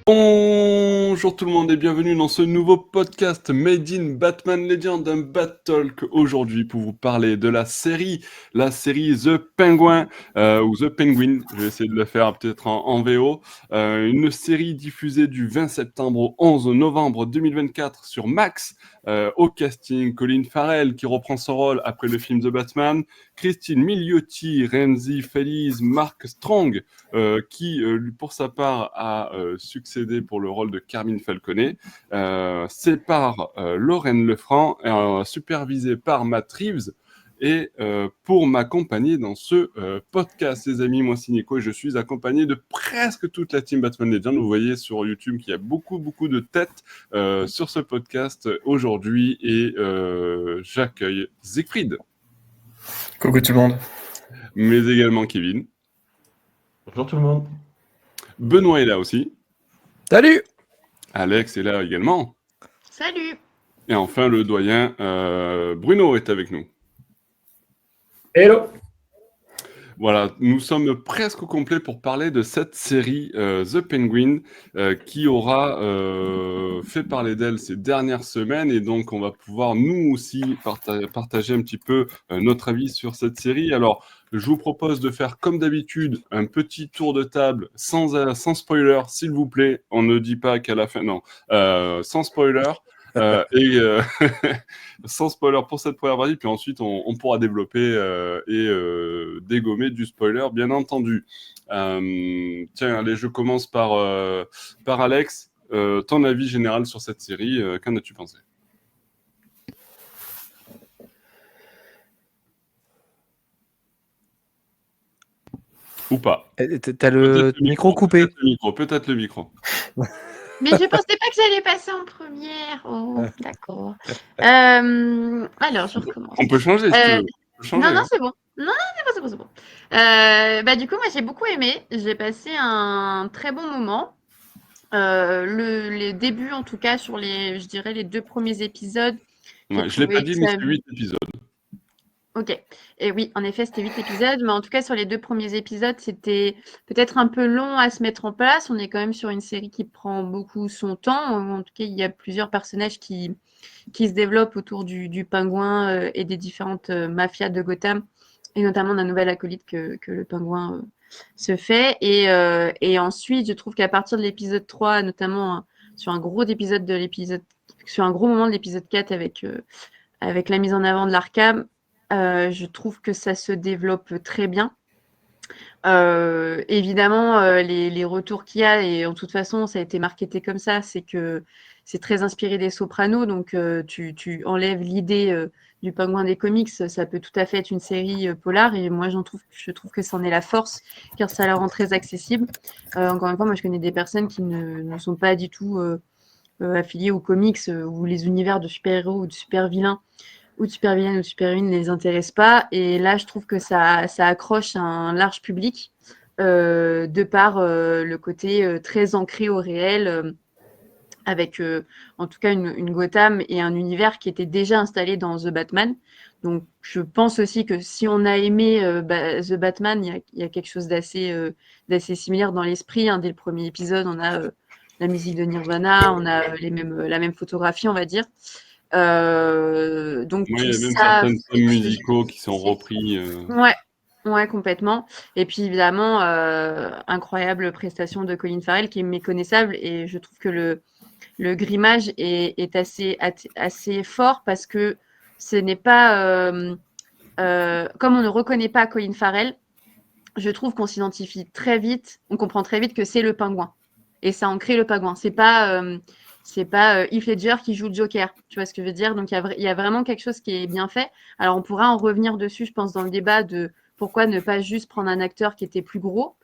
Bonjour tout le monde et bienvenue dans ce nouveau podcast Made in Batman Legend, un Bat Talk aujourd'hui pour vous parler de la série The Penguin ou The Penguin, je vais essayer de le faire peut-être en VO, une série diffusée du 20 septembre au 11 novembre 2024 sur Max, au casting Colin Farrell qui reprend son rôle après le film The Batman, Christine Milioti, Renzi Feliz, Mark Strong, qui, pour sa part, a succédé pour le rôle de Carmine Falconet. C'est par Lorraine Lefranc, supervisé par Matt Reeves. Et pour m'accompagner dans ce podcast, les amis, moi c'est Nico et je suis accompagné de presque toute la team Batman Legends. Vous voyez sur YouTube qu'il y a beaucoup de têtes sur ce podcast aujourd'hui et j'accueille Siegfried. Coucou tout le monde. Mais également Kevin. Bonjour tout le monde. Benoît est là aussi. Salut. Alex est là également. Salut. Et enfin, le doyen Bruno est avec nous. Hello. Voilà, nous sommes presque au complet pour parler de cette série The Penguin qui aura fait parler d'elle ces dernières semaines et donc on va pouvoir nous aussi partager un petit peu notre avis sur cette série. Alors, je vous propose de faire comme d'habitude un petit tour de table sans spoiler, s'il vous plaît. On ne dit pas qu'à la fin, non, sans spoiler. Sans spoiler pour cette première partie, puis ensuite on pourra développer et dégommer du spoiler, bien entendu. Tiens, allez, je commence par Alex. Ton avis général sur cette série, qu'en as-tu pensé ? Ou pas ? T'as le micro coupé. Peut-être le micro. Mais je pensais pas que j'allais passer en première. Oh, d'accord. Alors, je recommence. On peut changer si tu veux. Non, c'est bon. Non, c'est bon. Du coup, moi, j'ai beaucoup aimé. J'ai passé un très bon moment. Les débuts, en tout cas, sur je dirais, les 2 premiers épisodes. Ouais, je l'ai pas dit, mais c'est 8 épisodes. Ok. Et oui, en effet, c'était 8 épisodes, mais en tout cas, sur les 2 premiers épisodes, c'était peut-être un peu long à se mettre en place. On est quand même sur une série qui prend beaucoup son temps. En tout cas, il y a plusieurs personnages qui se développent autour du pingouin et des différentes mafias de Gotham, et notamment d'un nouvel acolyte que le pingouin se fait. Et ensuite, je trouve qu'à partir de l'épisode 3, notamment sur un gros moment de l'épisode 4 avec la mise en avant de l'Arkham, je trouve que ça se développe très bien. Évidemment, les retours qu'il y a, et en toute façon, ça a été marketé comme ça, c'est que c'est très inspiré des Sopranos, donc tu enlèves l'idée du pingouin des comics, ça peut tout à fait être une série polar, et moi je trouve que c'en est la force, car ça la rend très accessible. Encore une fois, moi je connais des personnes qui ne sont pas du tout affiliées aux comics ou les univers de super-héros ou de super-vilains ou de super-vilaine ou de super-héroïne ne les intéresse pas. Et là, je trouve que ça accroche un large public de par le côté très ancré au réel, avec en tout cas une Gotham et un univers qui était déjà installé dans The Batman. Donc, je pense aussi que si on a aimé The Batman, il y a quelque chose d'assez similaire dans l'esprit. Dès le premier épisode, on a la musique de Nirvana, on a la même photographie, on va dire. Donc Oui, il y a même ça, certains thèmes musicaux qui sont repris. Ouais, complètement. Et puis évidemment, incroyable prestation de Colin Farrell qui est méconnaissable, et je trouve que le grimage est assez fort parce que ce n'est pas comme on ne reconnaît pas Colin Farrell, je trouve qu'on s'identifie très vite, on comprend très vite que c'est le pingouin, et ça en crée le pingouin. C'est pas Heath Ledger qui joue le Joker, tu vois ce que je veux dire. Donc il y a vraiment quelque chose qui est bien fait. Alors on pourra en revenir dessus, je pense, dans le débat de pourquoi ne pas juste prendre un acteur qui était plus gros,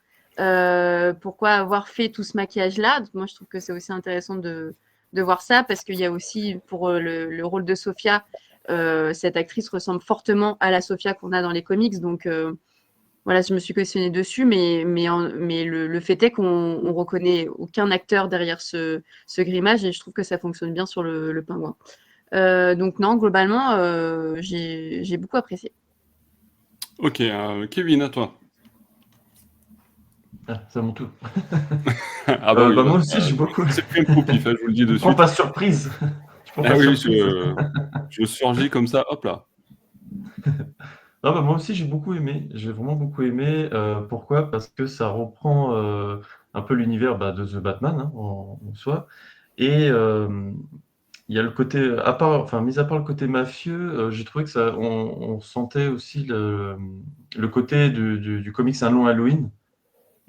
pourquoi avoir fait tout ce maquillage là. Donc, moi je trouve que c'est aussi intéressant de voir ça, parce qu'il y a aussi pour le rôle de Sophia, cette actrice ressemble fortement à la Sophia qu'on a dans les comics, donc voilà, je me suis questionnée dessus, mais le fait est qu'on ne reconnaît aucun acteur derrière ce grimage, et je trouve que ça fonctionne bien sur le pingouin. Donc non, globalement, j'ai beaucoup apprécié. Ok, Kevin, à toi. Ah, c'est à mon tour. Ah bah oui, Moi aussi, j'ai beaucoup. c'est pris un peu au pif, hein, je vous le dis de Tu prends suite. pas surprise. Tu prends Ah pas oui, surprise. je surgis comme ça, hop là. Non, moi aussi, j'ai beaucoup aimé. J'ai vraiment beaucoup aimé. Pourquoi? Parce que ça reprend un peu l'univers de The Batman, hein, en soi. Et il y a le côté, mis à part le côté mafieux, j'ai trouvé que on sentait aussi le côté du comics Un long Halloween.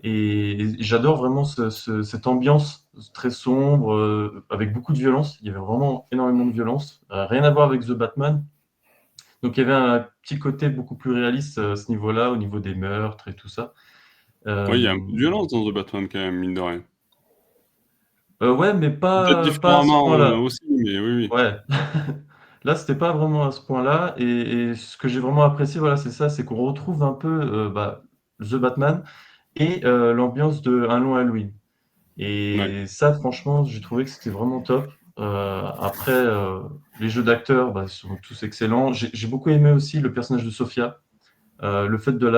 Et j'adore vraiment cette ambiance très sombre, avec beaucoup de violence. Il y avait vraiment énormément de violence. Rien à voir avec The Batman. Donc il y avait un petit côté beaucoup plus réaliste à ce niveau-là, au niveau des meurtres et tout ça. Oui, Euh, il y a un peu de violence dans The Batman quand même, mine de rien. ouais, mais Peut-être pas à ce différemment point-là. aussi, mais oui, oui. Ouais. Là, c'était pas vraiment à ce point-là. Et ce que j'ai vraiment apprécié, voilà, c'est ça, c'est qu'on retrouve un peu The Batman et l'ambiance de Un long Halloween. Ouais. Et ça, franchement, j'ai trouvé que c'était vraiment top. Après, les jeux d'acteurs sont tous excellents. J'ai beaucoup aimé aussi le personnage de Sophia. Le fait de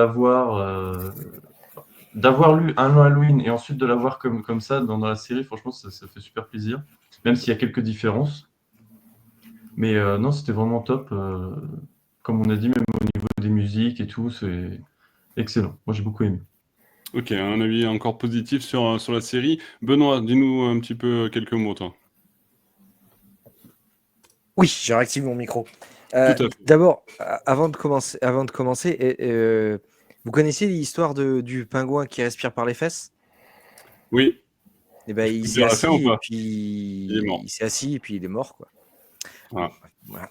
d'avoir lu Un long Halloween et ensuite de l'avoir comme ça dans la série, franchement, ça fait super plaisir. Même s'il y a quelques différences. Mais non, c'était vraiment top. Comme on a dit, même au niveau des musiques et tout, c'est excellent. Moi, j'ai beaucoup aimé. Ok, un avis encore positif sur la série. Benoît, dis-nous un petit peu quelques mots, toi. Oui, j'ai réactivé mon micro. Tout à fait. D'abord, avant de commencer, vous connaissez l'histoire du pingouin qui respire par les fesses? Oui, Eh ben, je peux il te s'est dire la fin ou assis et pas? puis Il est mort. il s'est assis et puis il est mort, quoi. Voilà. Voilà.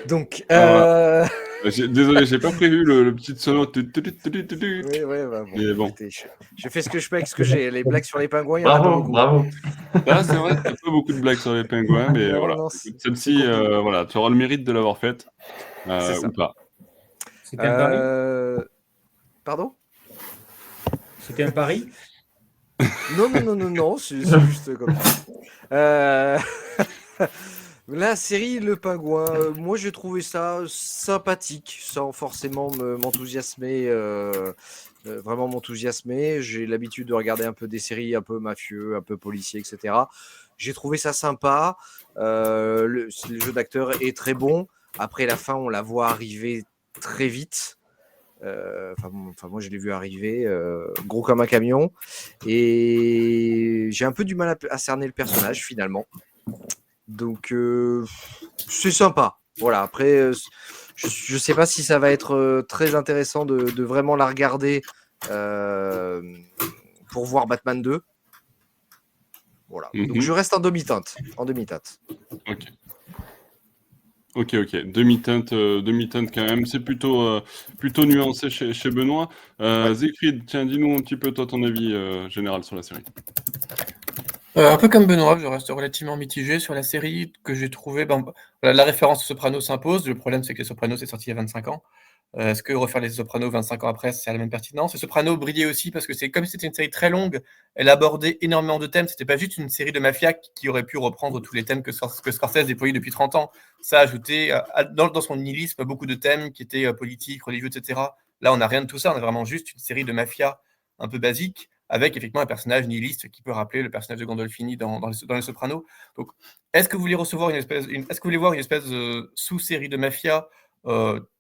Donc, Ah, voilà. Désolé, j'ai pas prévu le petit sono. oui, ouais, bah, bon, Mais bon. écoutez, je fais ce que je peux avec ce que j'ai. Les blagues sur les pingouins, il y en a pas Bravo, beaucoup. bravo. Ah, c'est vrai, t'as pas beaucoup de blagues sur les pingouins, mais Non, voilà. non, Écoute, c'est celle-ci, compliqué. voilà, tu auras le mérite de l'avoir faite, C'est ou ça. pas. C'était un pari? Pardon? C'était un pari? Non, c'est juste comme ça. La série Le Pingouin, moi j'ai trouvé ça sympathique, sans forcément m'enthousiasmer, vraiment m'enthousiasmer. J'ai l'habitude de regarder un peu des séries un peu mafieux, un peu policiers, etc. J'ai trouvé ça sympa. Le jeu d'acteur est très bon. Après la fin, on la voit arriver très vite. Moi, je l'ai vu arriver gros comme un camion. Et j'ai un peu du mal à cerner le personnage finalement. Donc, c'est sympa. Voilà, après, je ne sais pas si ça va être très intéressant de vraiment la regarder pour voir Batman 2. Voilà. Donc, je reste en demi-teinte. Ok. Ok, demi-teinte quand même. C'est plutôt nuancé chez Benoît. Ouais. Siegfried, tiens, dis-nous un petit peu toi ton avis général sur la série. Un peu comme Benoît, je reste relativement mitigé sur la série que j'ai trouvé. Voilà, la référence aux Sopranos s'impose. Le problème, c'est que les Sopranos, c'est sorti il y a 25 ans. Est-ce que refaire les Sopranos 25 ans après, c'est à la même pertinence? Les Sopranos brillaient aussi parce que c'est comme si c'était une série très longue, elle abordait énormément de thèmes. C'était pas juste une série de mafia qui aurait pu reprendre tous les thèmes que Scorsese déployait depuis 30 ans. Ça a ajouté, dans son nihilisme, beaucoup de thèmes qui étaient politiques, religieux, etc. Là, on n'a rien de tout ça. On a vraiment juste une série de mafia un peu basique, avec effectivement un personnage nihiliste qui peut rappeler le personnage de Gandolfini dans les Sopranos. Donc, est-ce que vous voulez voir une espèce de sous-série de mafia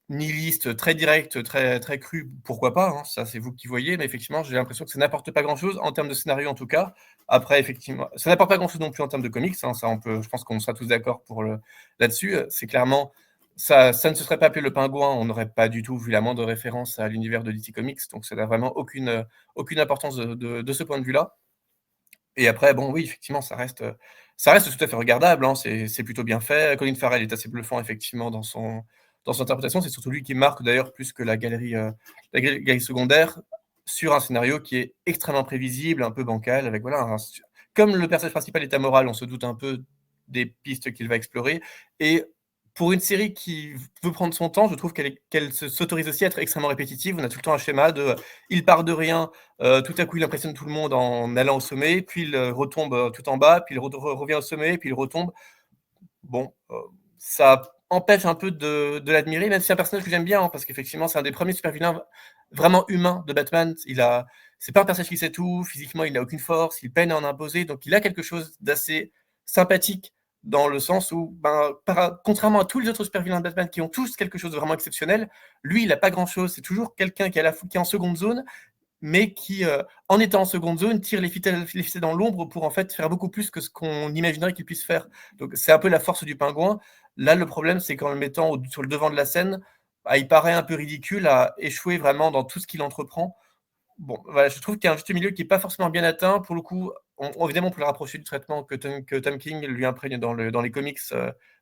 nihiliste, très direct, très, très cru, pourquoi pas, hein, ça c'est vous qui voyez, mais effectivement j'ai l'impression que ça n'apporte pas grand-chose en termes de scénario en tout cas. Après effectivement, ça n'apporte pas grand-chose non plus en termes de comics, hein, ça je pense qu'on sera tous d'accord là-dessus. C'est clairement, ça ne se serait pas appelé Le Pingouin, on n'aurait pas du tout vu la moindre référence à l'univers de DC Comics, donc ça n'a vraiment aucune importance de ce point de vue-là. Et après, bon, oui, effectivement, ça reste tout à fait regardable, hein, c'est plutôt bien fait. Colin Farrell est assez bluffant, effectivement, dans son interprétation. C'est surtout lui qui marque, d'ailleurs, plus que la galerie secondaire, sur un scénario qui est extrêmement prévisible, un peu bancal, avec, voilà, comme le personnage principal est amoral, on se doute un peu des pistes qu'il va explorer. Et pour une série qui veut prendre son temps, je trouve qu'elle s'autorise aussi à être extrêmement répétitive. On a tout le temps un schéma de il part de rien, tout à coup il impressionne tout le monde en allant au sommet, puis il retombe tout en bas, puis il revient au sommet, puis il retombe. Bon, ça empêche un peu de l'admirer, même si c'est un personnage que j'aime bien, hein, parce qu'effectivement c'est un des premiers super vilains vraiment humain de Batman. C'est pas un personnage qui sait tout, physiquement il n'a aucune force, il peine à en imposer, donc il a quelque chose d'assez sympathique dans le sens où, contrairement à tous les autres super-vilains de Batman qui ont tous quelque chose de vraiment exceptionnel, lui il n'a pas grand-chose, c'est toujours quelqu'un qui est en seconde zone, mais qui, en étant en seconde zone, tire les ficelles dans l'ombre pour en fait faire beaucoup plus que ce qu'on imaginerait qu'il puisse faire. Donc c'est un peu la force du Pingouin. Là, le problème, c'est qu'en le mettant sur le devant de la scène, il paraît un peu ridicule à échouer vraiment dans tout ce qu'il entreprend. Bon, voilà, je trouve qu'il y a un juste milieu qui n'est pas forcément bien atteint. Pour le coup, évidemment, on peut le rapprocher du traitement que Tom King lui imprègne dans les comics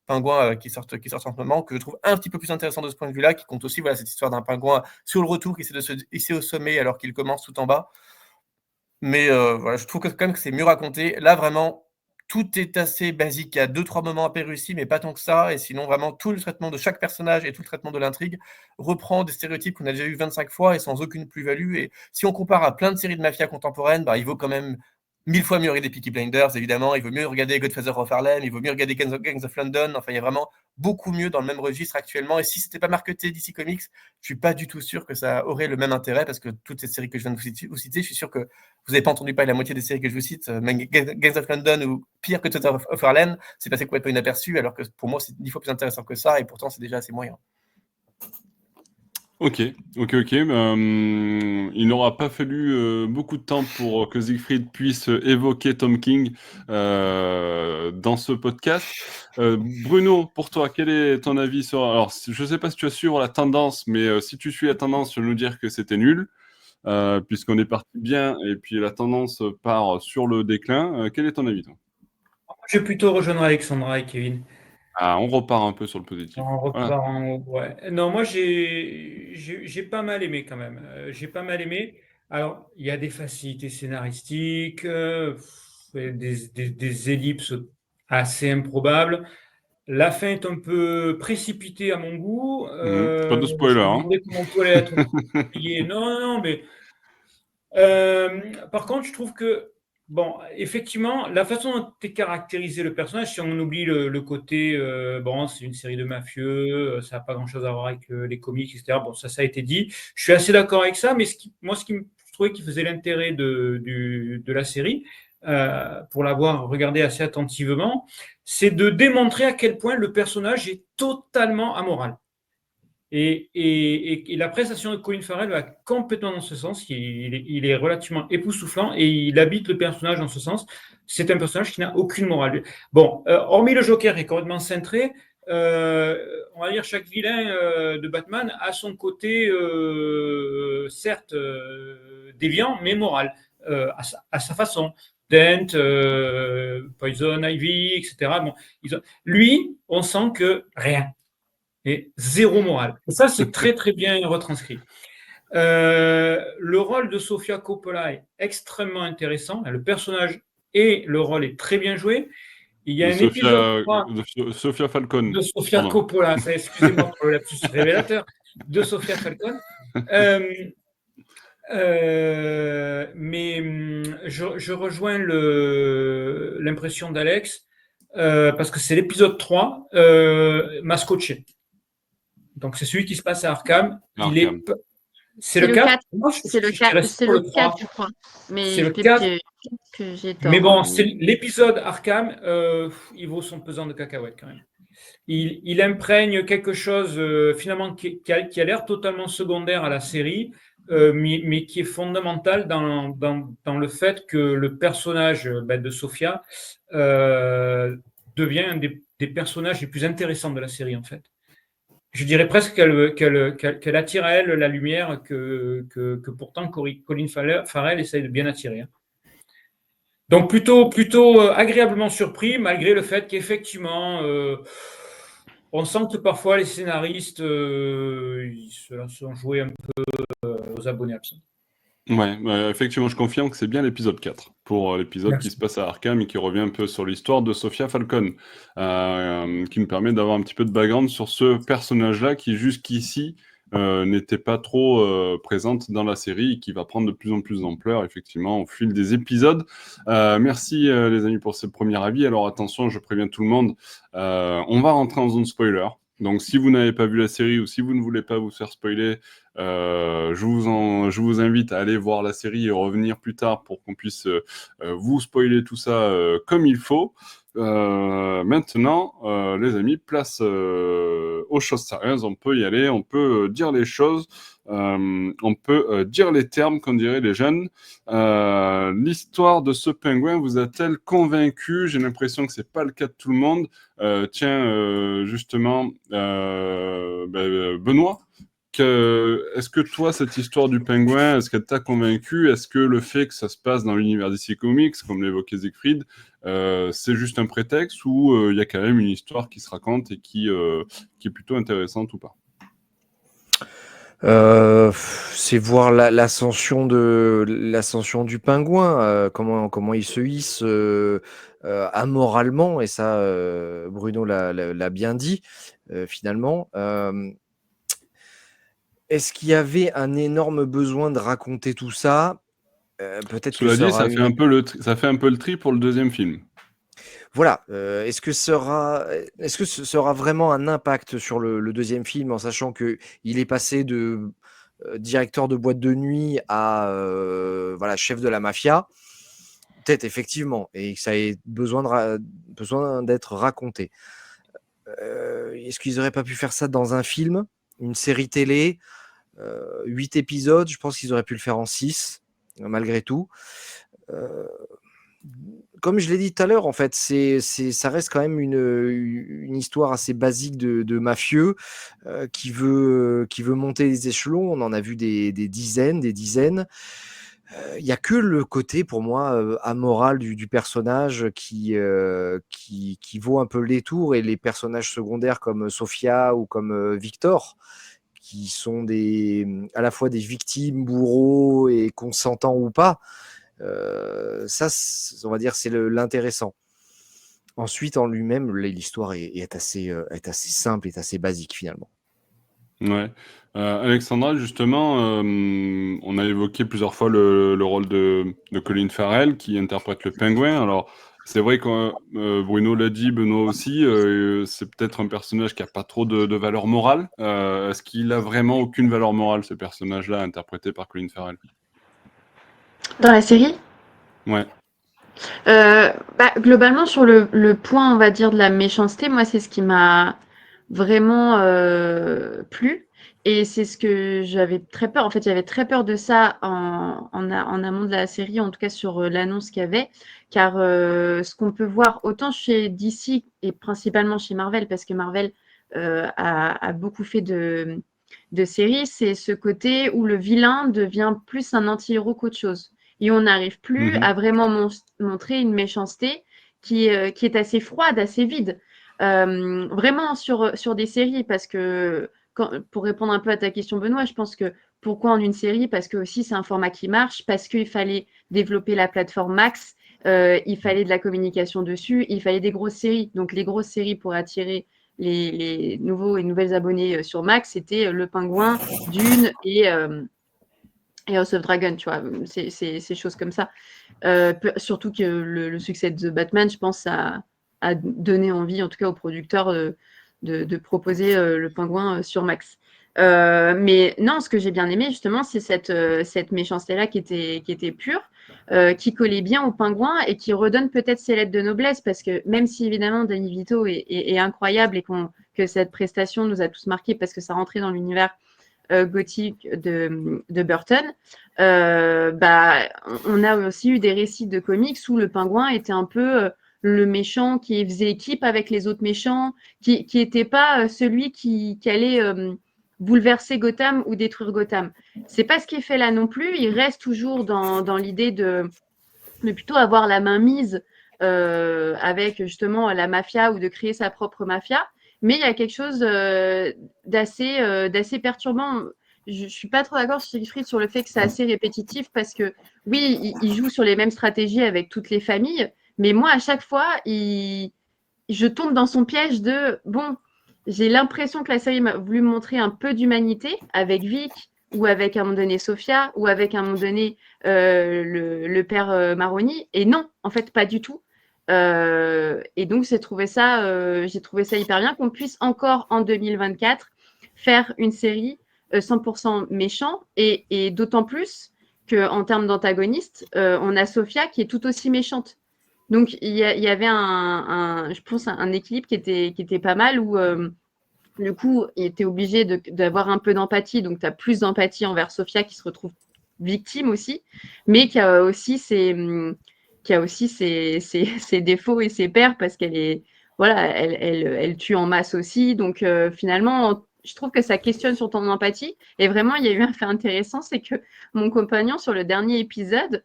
Pingouin qui sortent en ce moment, que je trouve un petit peu plus intéressant de ce point de vue-là, qui compte aussi cette histoire d'un pingouin sur le retour qui essaie de se hisser au sommet alors qu'il commence tout en bas. Mais je trouve quand même que c'est mieux raconté. Là, vraiment, tout est assez basique. Il y a 2-3 moments un peu réussis, mais pas tant que ça. Et sinon, vraiment, tout le traitement de chaque personnage et tout le traitement de l'intrigue reprend des stéréotypes qu'on a déjà eu 25 fois et sans aucune plus-value. Et si on compare à plein de séries de mafia contemporaines, il vaut quand même 1000 fois mieux regarder Peaky Blinders, évidemment. Il vaut mieux regarder Godfather of Harlem. Il vaut mieux regarder Gangs of London. Enfin, il y a vraiment beaucoup mieux dans le même registre actuellement. Et si c'était pas marketé DC Comics, je suis pas du tout sûr que ça aurait le même intérêt, parce que toutes ces séries que je viens de vous citer, je suis sûr que vous n'avez pas entendu parler de la moitié des séries que je vous cite, Gangs of London ou pire que Godfather of Harlem, c'est passé complètement inaperçu, alors que pour moi c'est 10 fois plus intéressant que ça, et pourtant c'est déjà assez moyen. Ok. Il n'aura pas fallu beaucoup de temps pour que Siegfried puisse évoquer Tom King dans ce podcast. Bruno, pour toi, quel est ton avis sur... Alors, je ne sais pas si tu vas suivre la tendance, mais si tu suis la tendance, tu vas nous dire que c'était nul, puisqu'on est parti bien, et puis la tendance part sur le déclin. Quel est ton avis, toi ? Je vais plutôt rejoindre Alexandra et Kevin. Ah, on repart un peu sur le positif. On repart Voilà. ouais. Non, moi, j'ai pas mal aimé quand même. J'ai pas mal aimé. Alors, il y a des facilités scénaristiques, des ellipses assez improbables. La fin est un peu précipitée à mon goût. Pas de spoiler, Je me hein. demandais comment on pouvait être payé. Non, mais par contre, je trouve que, bon, effectivement, la façon dont est caractérisé le personnage, si on oublie le côté, bon, c'est une série de mafieux, ça n'a pas grand-chose à voir avec les comics, etc. Bon, ça a été dit. Je suis assez d'accord avec ça, mais je trouvais qui faisait l'intérêt de la série, pour l'avoir regardé assez attentivement, c'est de démontrer à quel point le personnage est totalement amoral. Et la prestation de Colin Farrell va complètement dans ce sens. Il est relativement époustouflant et il habite le personnage dans ce sens. C'est un personnage qui n'a aucune morale. Bon, hormis le Joker qui est complètement cintré, on va dire chaque vilain de Batman a son côté, certes déviant, mais moral, à sa façon. Dent, Poison Ivy, etc. Bon, lui, on sent que rien. Et zéro morale. Et ça, c'est très, très bien retranscrit. Le rôle de Sofia Coppola est extrêmement intéressant. Le personnage et le rôle est très bien joué. Il y a un épisode 3 de Sofia Falcon. de Sofia Coppola, excusez-moi pour le lapsus révélateur, de Sofia Falcon. Mais je rejoins l'impression d'Alex, parce que c'est l'épisode 3, m'a scotché. Donc, c'est celui qui se passe à Arkham. C'est le 4. C'est le 4, je crois. Mais c'est le 4. Que j'ai tort. Mais bon, c'est l'épisode Arkham, il vaut son pesant de cacahuètes quand même. Il imprègne quelque chose finalement qui a l'air totalement secondaire à la série, mais qui est fondamental dans le fait que le personnage de Sofia devient un des personnages les plus intéressants de la série en fait. Je dirais presque qu'elle attire à elle la lumière que pourtant Colin Farrell essaye de bien attirer. Donc plutôt agréablement surpris, malgré le fait qu'effectivement, on sent que parfois les scénaristes ils se sont joués un peu aux abonnés absents. Ouais, effectivement, je confirme que c'est bien l'épisode 4, pour l'épisode qui se passe à Arkham et qui revient un peu sur l'histoire de Sofia Falcon, qui nous permet d'avoir un petit peu de background sur ce personnage-là qui, jusqu'ici, n'était pas trop présente dans la série et qui va prendre de plus en plus d'ampleur, effectivement, au fil des épisodes. Merci, les amis, pour ce premier avis. Alors, attention, je préviens tout le monde, on va rentrer en zone spoiler. Donc, si vous n'avez pas vu la série ou si vous ne voulez pas vous faire spoiler, je vous invite à aller voir la série et revenir plus tard pour qu'on puisse vous spoiler tout ça comme il faut. Maintenant, les amis, place aux choses sérieuses. On peut y aller, on peut dire les choses, on peut dire les termes, comme diraient les jeunes. L'histoire de ce pingouin vous a-t-elle convaincu? J'ai l'impression que c'est pas le cas de tout le monde. Justement, Benoît, est-ce que toi, cette histoire du pingouin, est-ce qu'elle t'a convaincu? Est-ce que le fait que ça se passe dans l'univers DC Comics, comme l'évoquait Siegfried, c'est juste un prétexte ou il y a quand même une histoire qui se raconte et qui est plutôt intéressante ou pas? C'est voir l'ascension du pingouin, comment il se hisse amoralement, et ça, Bruno l'a bien dit, finalement. Est-ce qu'il y avait un énorme besoin de raconter tout ça? Peut-être que Cela ça dit, aura ça fait un peu le tri pour le deuxième film. Voilà, est-ce que ce aura vraiment un impact sur le deuxième film, en sachant qu'il est passé de directeur de boîte de nuit à voilà, chef de la mafia? Peut-être, effectivement, et que ça ait besoin d'être raconté. Est-ce qu'ils n'auraient pas pu faire ça dans un film, une série télé, 8 épisodes? Je pense qu'ils auraient pu le faire en 6, malgré tout. Comme je l'ai dit tout à l'heure, en fait, ça reste quand même une histoire assez basique de mafieux qui veut monter les échelons. On en a vu des dizaines. Il n'y a que le côté, pour moi, amoral du personnage qui vaut un peu le détour, et les personnages secondaires comme Sofia ou comme Victor, qui sont à la fois des victimes, bourreaux et consentants ou pas. Ça, on va dire, c'est l'intéressant. Ensuite, en lui-même, l'histoire est assez simple, est assez basique, finalement. Ouais. Alexandra, justement, on a évoqué plusieurs fois le rôle de Colin Farrell qui interprète le pingouin. Alors, c'est vrai que Bruno l'a dit, Benoît aussi, c'est peut-être un personnage qui n'a pas trop de valeur morale. Est-ce qu'il a vraiment aucune valeur morale, ce personnage-là, interprété par Colin Farrell? Dans la série? Ouais. Globalement, sur le point, on va dire, de la méchanceté, moi, c'est ce qui m'a vraiment plu. Et c'est ce que j'avais très peur. En fait, j'avais très peur de ça en amont de la série, en tout cas sur l'annonce qu'il y avait. Car ce qu'on peut voir autant chez DC et principalement chez Marvel, parce que Marvel a beaucoup fait de séries, c'est ce côté où le vilain devient plus un anti-héros qu'autre chose. Et on n'arrive plus à vraiment montrer une méchanceté qui est assez froide, assez vide. Vraiment sur des séries, parce que pour répondre un peu à ta question, Benoît, je pense que pourquoi en une série? Parce que aussi c'est un format qui marche, parce qu'il fallait développer la plateforme Max, il fallait de la communication dessus, il fallait des grosses séries. Donc les grosses séries pour attirer les nouveaux et nouvelles abonnés sur Max, c'était Le Pingouin, Dune et House of Dragon, tu vois, ces choses comme ça. Surtout que le succès de The Batman, je pense, a donné envie, en tout cas aux producteurs, de proposer le pingouin sur Max. Mais non, ce que j'ai bien aimé, justement, c'est cette méchanceté-là qui était pure, qui collait bien au pingouin et qui redonne peut-être ses lettres de noblesse, parce que même si, évidemment, Danny Vito est incroyable et que cette prestation nous a tous marqués parce que ça rentrait dans l'univers gothique de Burton, on a aussi eu des récits de comics où le pingouin était un peu le méchant qui faisait équipe avec les autres méchants, qui n'était pas celui qui allait bouleverser Gotham ou détruire Gotham. C'est pas ce qui est fait là non plus. Il reste toujours dans l'idée de plutôt avoir la main mise avec justement la mafia, ou de créer sa propre mafia. Mais il y a quelque chose d'assez perturbant. Je ne suis pas trop d'accord sur Siegfried sur le fait que c'est assez répétitif, parce que oui, il joue sur les mêmes stratégies avec toutes les familles, mais moi, à chaque fois, je tombe dans son piège de bon, j'ai l'impression que la série m'a voulu montrer un peu d'humanité avec Vic, ou avec à un moment donné Sofia, ou avec à un moment donné le père Maroni, et non, en fait, pas du tout. Et donc, j'ai trouvé ça hyper bien qu'on puisse encore en 2024 faire une série 100% méchant et d'autant plus qu'en termes d'antagonistes, on a Sophia qui est tout aussi méchante. Donc, il y avait je pense, un équilibre qui était pas mal où, du coup, il était obligé d'avoir un peu d'empathie. Donc, tu as plus d'empathie envers Sophia qui se retrouve victime aussi, mais qui a aussi ses défauts et ses peurs parce qu'elle est, voilà, elle tue en masse aussi. Donc, finalement, je trouve que ça questionne sur ton empathie. Et vraiment, il y a eu un fait intéressant, c'est que mon compagnon, sur le dernier épisode,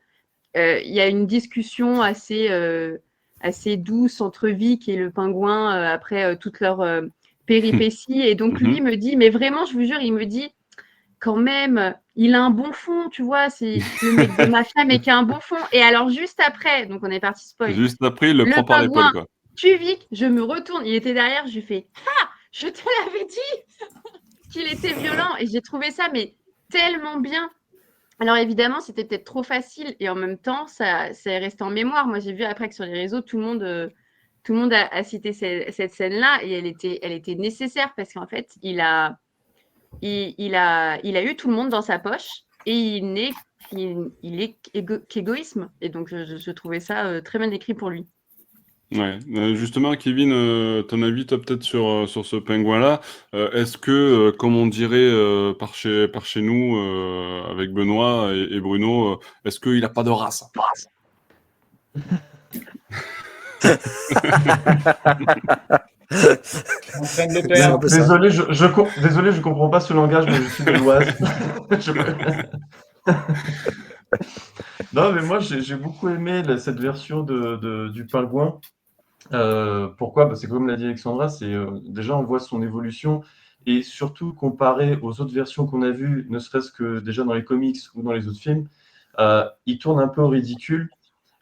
il y a une discussion assez douce entre Vic et le pingouin après toutes leurs péripéties. Et donc, lui me dit, mais vraiment, je vous jure, il me dit, quand même, il a un bon fond, tu vois, c'est le mec de ma femme et qui a un bon fond. Et alors, juste après, donc on est parti spoil, Juste après, il le le prend par l'épaule, pingouin quoi. tue Vic, je me retourne, il était derrière, je lui fais « Ah, je te l'avais dit qu'il était violent !» Et j'ai trouvé ça, mais tellement bien. Alors évidemment, c'était peut-être trop facile et en même temps, ça est resté en mémoire. Moi, j'ai vu après que sur les réseaux, tout le monde a cité cette scène-là et elle était nécessaire parce qu'en fait, il a eu tout le monde dans sa poche et il est qu'égoïsme. Et donc, je trouvais ça très bien écrit pour lui. Ouais. Justement, Kevin, ton avis, toi, peut-être sur ce pingouin-là. Est-ce que, comme on dirait par chez nous, avec Benoît et Bruno, est-ce qu'il n'a pas de race? En train de le C'est perdre. un peu ça. Désolé, je comprends pas ce langage, mais je suis de l'Oise. Non, mais moi, j'ai beaucoup aimé cette version du pingouin. Pourquoi? Parce que comme l'a dit Alexandra, déjà on voit son évolution et surtout comparé aux autres versions qu'on a vues, ne serait-ce que déjà dans les comics ou dans les autres films, il tourne un peu au ridicule.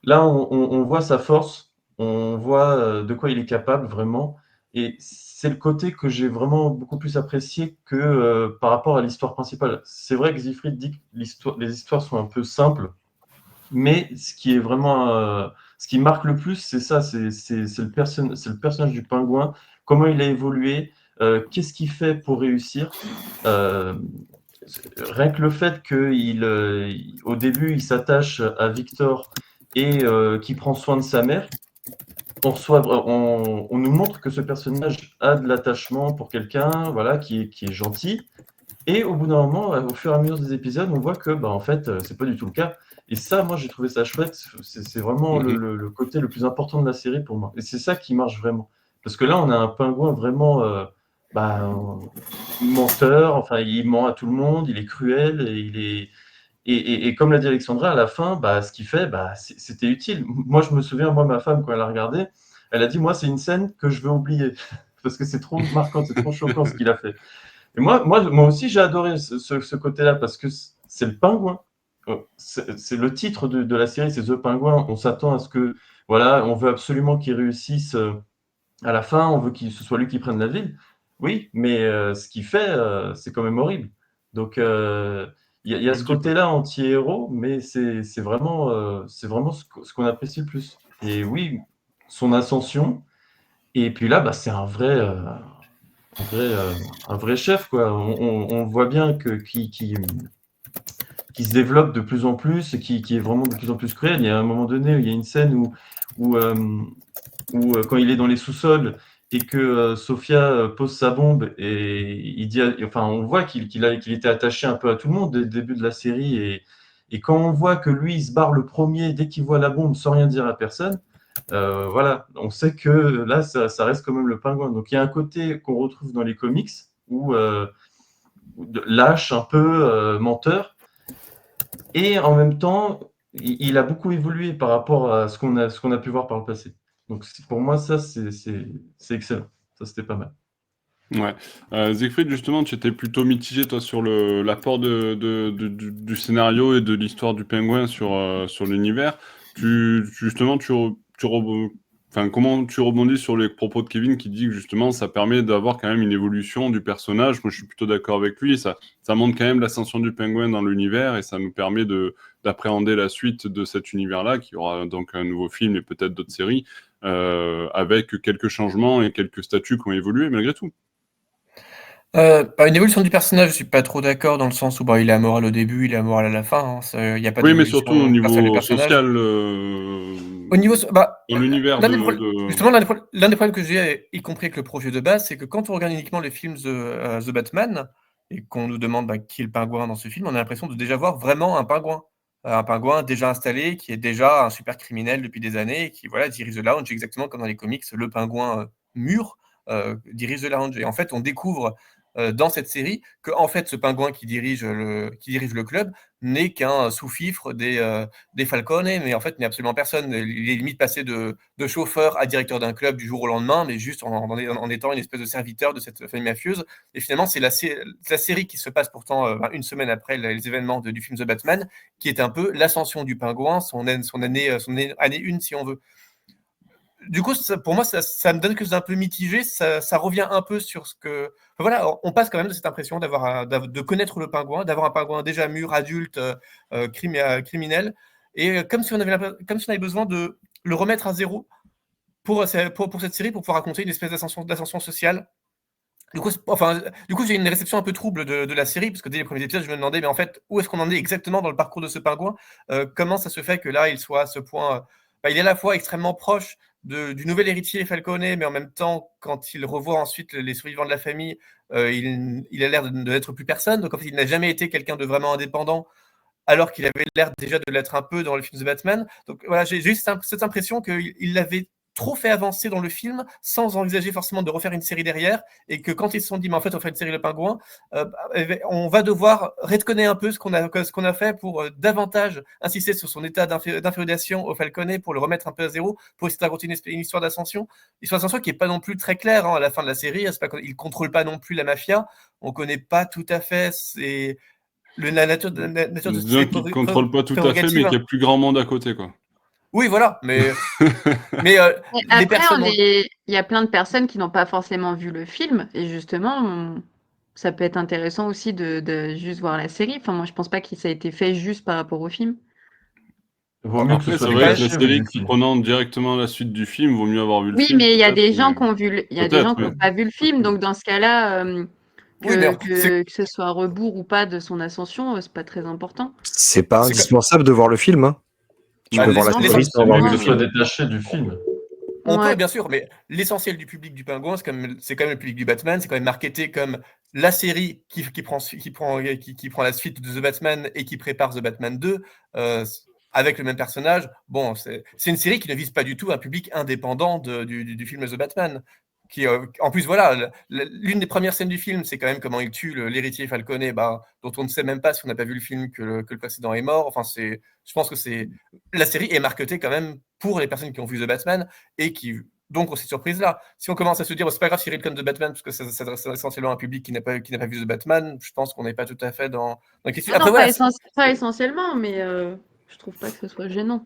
Là, on voit sa force, on voit de quoi il est capable vraiment, et c'est le côté que j'ai vraiment beaucoup plus apprécié que par rapport à l'histoire principale. C'est vrai que Siegfried dit que les histoires sont un peu simples, mais ce qui est vraiment, ce qui marque le plus, c'est ça, c'est le personnage du pingouin, comment il a évolué, qu'est-ce qu'il fait pour réussir. Euh, Rien que le fait qu'au début, il s'attache à Victor et qu'il prend soin de sa mère, on nous montre que ce personnage a de l'attachement pour quelqu'un, voilà, qui est gentil. Et au bout d'un moment, au fur et à mesure des épisodes, on voit que, en fait, c'est pas du tout le cas. Et ça, moi, j'ai trouvé ça chouette. C'est vraiment le côté le plus important de la série pour moi. Et c'est ça qui marche vraiment. Parce que là, on a un pingouin vraiment menteur. Enfin, il ment à tout le monde. Il est cruel. Et comme l'a dit Alexandra, à la fin, ce qu'il fait, c'était utile. Moi, je me souviens, ma femme, quand elle a regardé, elle a dit, moi, c'est une scène que je veux oublier. Parce que c'est trop marquant, c'est trop choquant ce qu'il a fait. Et moi aussi, j'ai adoré ce côté-là parce que c'est le pingouin. C'est le titre de la série, c'est The Penguin. On s'attend à ce que, voilà, on veut absolument qu'il réussisse à la fin, on veut que ce soit lui qui prenne la ville. Oui, mais ce qu'il fait, c'est quand même horrible. Donc, il y a ce côté-là anti-héros, mais c'est vraiment ce qu'on apprécie le plus. Et oui, son ascension. Et puis là, c'est un vrai chef, quoi. On voit bien qu'il se développe de plus en plus et qui est vraiment de plus en plus cruel. Il y a un moment donné, il y a une scène où quand il est dans les sous-sols et que Sophia pose sa bombe et il dit, enfin, on voit qu'il était attaché un peu à tout le monde dès le début de la série et quand on voit que lui, il se barre le premier dès qu'il voit la bombe sans rien dire à personne, voilà, on sait que là, ça reste quand même le pingouin. Donc il y a un côté qu'on retrouve dans les comics où lâche, un peu menteur, et en même temps, il a beaucoup évolué par rapport à ce qu'on a pu voir par le passé. Donc pour moi, ça, c'est excellent. Ça, c'était pas mal. Ouais. Siegfried, justement, tu étais plutôt mitigé, toi, sur l'apport du scénario et de l'histoire du pingouin sur l'univers. Enfin, comment tu rebondis sur les propos de Kevin qui dit que, justement, ça permet d'avoir quand même une évolution du personnage. Moi, je suis plutôt d'accord avec lui. Ça montre quand même l'ascension du pingouin dans l'univers et ça nous permet d'appréhender la suite de cet univers-là, qui aura donc un nouveau film et peut-être d'autres séries. avec quelques changements et quelques statuts qui ont évolué malgré tout. Une évolution du personnage, je suis pas trop d'accord dans le sens où il est amoral au début, il est amoral à la fin. Il n'y a pas Oui, mais d'évolution surtout au personnelle du niveau personnage. social, Au niveau, dans l'univers justement, l'un des problèmes que j'ai, y compris avec le projet de base, c'est que quand on regarde uniquement les films The Batman et qu'on nous demande qui est le pingouin dans ce film, on a l'impression de déjà voir vraiment un pingouin. Un pingouin déjà installé, qui est déjà un super criminel depuis des années, et qui dirige The Lounge exactement comme dans les comics, le pingouin mûr dirige The Lounge. Et en fait, on découvre dans cette série que en fait, ce pingouin qui dirige le club n'est qu'un sous-fifre des Falcone, mais en fait n'est absolument personne. Il est limite passé de chauffeur à directeur d'un club du jour au lendemain, mais juste en étant une espèce de serviteur de cette famille mafieuse. Et finalement, c'est la série qui se passe pourtant une semaine après les événements du film The Batman, qui est un peu l'ascension du pingouin, son année 1 si on veut. Du coup, pour moi, ça me donne quelque chose d'un peu mitigé. Ça revient un peu sur ce que... on passe quand même de cette impression de connaître le pingouin, d'avoir un pingouin déjà mûr, adulte, criminel, et comme si on avait besoin de le remettre à zéro pour cette série, pour pouvoir raconter une espèce d'ascension sociale. Du coup, j'ai une réception un peu trouble de la série, parce que dès les premiers épisodes, je me demandais, mais en fait, où est-ce qu'on en est exactement dans le parcours de ce pingouin ? Comment ça se fait que là, il soit à ce point... il est à la fois extrêmement proche du nouvel héritier Falcone, mais en même temps, quand il revoit ensuite les survivants de la famille, il a l'air de n'être plus personne. Donc en fait, il n'a jamais été quelqu'un de vraiment indépendant, alors qu'il avait l'air déjà de l'être un peu dans le film The Batman. Donc voilà, j'ai eu cette impression qu'il l'avait trop fait avancer dans le film sans envisager forcément de refaire une série derrière, et que quand ils se sont dit mais en fait on fait une série Le Pingouin, on va devoir retconner un peu ce qu'on a fait pour davantage insister sur son état d'inféodation au Falcone, pour le remettre un peu à zéro, pour essayer de raconter une histoire d'ascension qui n'est pas non plus très claire à la fin de la série. Il ne contrôle pas non plus la mafia, on ne connaît pas tout à fait la nature de ses qui ne contrôle pas tout à fait, mais qu'il y a plus grand monde à côté, quoi. Oui, voilà, mais les personnes... il y a plein de personnes qui n'ont pas forcément vu le film, et justement, ça peut être intéressant aussi de juste voir la série. Enfin, moi, je pense pas que ça a été fait juste par rapport au film. Après, c'est vrai que la série, prenant directement la suite du film, vaut mieux avoir vu le film. Oui, mais il y a des gens qui ont pas vu le film, donc dans ce cas-là, que ce soit à rebours ou pas de son ascension, c'est pas très important. C'est pas indispensable de voir le film, hein. Tu peux voir la série sans voir le film. Détaché du film. On peut, bien sûr, mais l'essentiel du public du Pingouin, c'est quand même le public du Batman. C'est quand même marketé comme la série qui prend la suite de The Batman et qui prépare The Batman 2 avec le même personnage. Bon, c'est une série qui ne vise pas du tout un public indépendant du film The Batman. En plus, voilà, l'une des premières scènes du film, c'est quand même comment il tue l'héritier Falcone, dont on ne sait même pas si on n'a pas vu le film que le précédent est mort. Enfin, je pense que la série est marketée quand même pour les personnes qui ont vu The Batman et qui donc ont cette surprise-là. Si on commence à se dire, c'est pas grave s'il retconne The Batman parce que ça s'adresse essentiellement à un public qui n'a pas vu The Batman, je pense qu'on n'est pas tout à fait dans la question. Pas essentiellement, mais je trouve pas que ce soit gênant.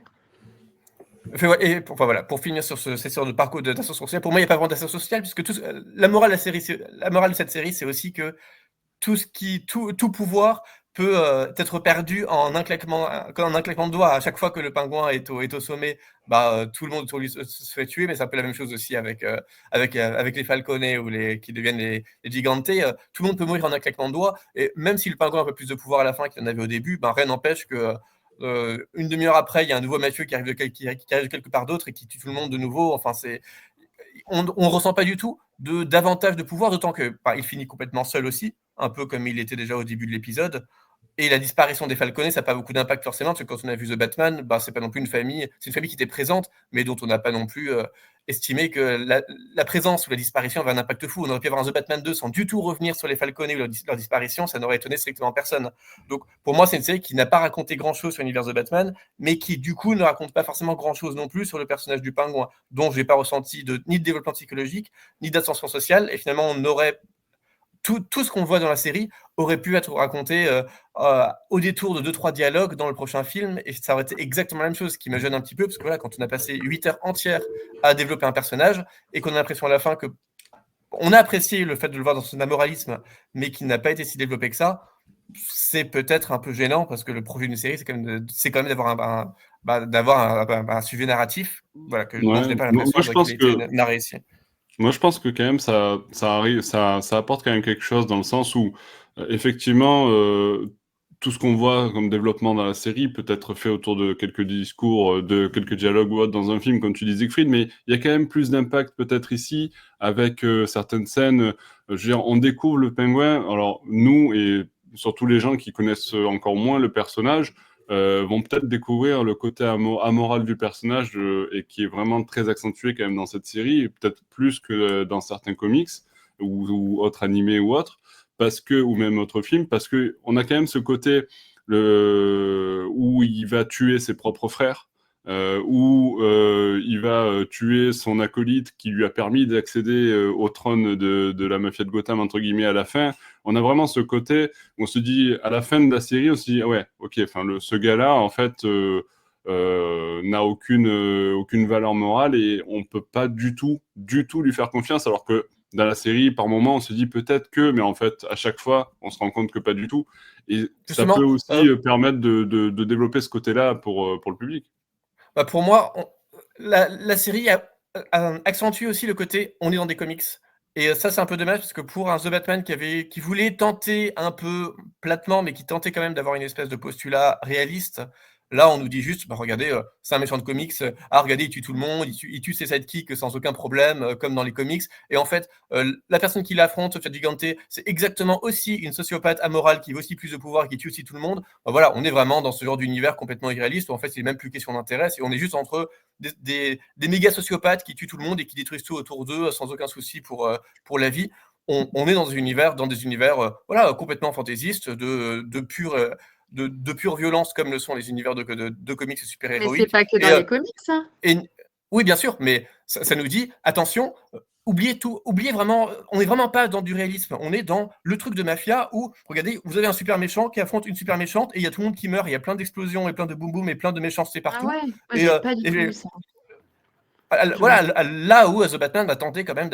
Et pour finir sur cette sorte de parcours d'ascension sociale, pour moi, il n'y a pas vraiment d'ascension sociale, puisque la morale de cette série, c'est aussi que tout pouvoir peut être perdu en un claquement de doigts. À chaque fois que le pingouin est au sommet, tout le monde autour de lui se fait tuer, mais c'est un peu la même chose aussi avec les Falcone ou qui deviennent les Gigantes. Tout le monde peut mourir en un claquement de doigts, et même si le pingouin a un peu plus de pouvoir à la fin qu'il en avait au début, rien n'empêche que une demi-heure après, il y a un nouveau mafieux qui arrive quelque part d'autre et qui tue tout le monde de nouveau. Enfin, on ne ressent pas du tout davantage de pouvoir, d'autant que il finit complètement seul aussi, un peu comme il était déjà au début de l'épisode. Et la disparition des Falcone, ça n'a pas beaucoup d'impact forcément, parce que quand on a vu The Batman, c'est pas non plus une famille, c'est une famille qui était présente, mais dont on n'a pas non plus estimé que la présence ou la disparition avait un impact fou. On aurait pu avoir un The Batman 2 sans du tout revenir sur les Falcone ou leur disparition, ça n'aurait étonné strictement personne. Donc pour moi, c'est une série qui n'a pas raconté grand-chose sur l'univers The Batman, mais qui du coup ne raconte pas forcément grand-chose non plus sur le personnage du pingouin, dont je n'ai pas ressenti ni de développement psychologique, ni d'ascension sociale, et finalement on aurait... Tout ce qu'on voit dans la série aurait pu être raconté au détour de 2-3 dialogues dans le prochain film, et ça aurait été exactement la même chose, ce qui me gêne un petit peu, parce que voilà, quand on a passé 8 heures entières à développer un personnage, et qu'on a l'impression à la fin on a apprécié le fait de le voir dans son amoralisme, mais qui n'a pas été si développé que ça, c'est peut-être un peu gênant parce que le projet d'une série, c'est quand même d'avoir un sujet narratif, voilà, dont je Ouais, n'ai pas moi l'impression je qu'il pense a été que narré ici. Moi, je pense que quand même, ça apporte quand même quelque chose dans le sens où, effectivement, tout ce qu'on voit comme développement dans la série peut être fait autour de quelques discours, de quelques dialogues ou autres dans un film, comme tu dis, Siegfried, mais il y a quand même plus d'impact peut-être ici avec certaines scènes. Je veux dire, on découvre le pingouin. Alors, nous et surtout les gens qui connaissent encore moins le personnage, vont peut-être découvrir le côté amoral du personnage et qui est vraiment très accentué quand même dans cette série, et peut-être plus que dans certains comics ou autres animés ou autres, parce que ou même autres films, parce que on a quand même ce côté où il va tuer ses propres frères. Où il va tuer son acolyte qui lui a permis d'accéder au trône de la mafia de Gotham, entre guillemets, à la fin. On a vraiment ce côté on se dit, à la fin de la série, on se dit, ah ouais, ok, enfin, ce gars-là, en fait, n'a aucune valeur morale et on peut pas du tout lui faire confiance, alors que dans la série, par moment, on se dit peut-être que, mais en fait, à chaque fois, on se rend compte que pas du tout. Et ça peut Justement, aussi permettre de développer ce côté-là pour le public. pour moi, la série accentue aussi le côté on est dans des comics. Et ça, c'est un peu dommage parce que pour un The Batman qui voulait tenter un peu platement, mais qui tentait quand même d'avoir une espèce de postulat réaliste, là, on nous dit juste, bah, regardez, c'est un méchant de comics, regardez, il tue tout le monde, il tue ses sidekicks sans aucun problème, comme dans les comics. Et en fait, la personne qui l'affronte, Sofia Gigante, c'est exactement aussi une sociopathe amorale qui veut aussi plus de pouvoir et qui tue aussi tout le monde. Bah, voilà, on est vraiment dans ce genre d'univers complètement irréaliste où en fait, c'est même plus question d'intérêt, et on est juste entre des méga sociopathes qui tuent tout le monde et qui détruisent tout autour d'eux sans aucun souci pour la vie. On est dans des univers voilà, complètement fantaisistes, de pure violence, comme le sont les univers de comics Mais super-héroïques. c'est pas que dans les comics, ça. Et, oui, bien sûr, mais ça nous dit, attention, oubliez tout, oubliez vraiment, on n'est vraiment pas dans du réalisme, on est dans le truc de mafia où, regardez, vous avez un super méchant qui affronte une super méchante et il y a tout le monde qui meurt, il y a plein d'explosions et plein de boum boum et plein de méchanceté Ah partout. ouais, moi Et, j'ai pas du tout et vu ça. voilà, J'aurais- là où The Batman va tenter quand même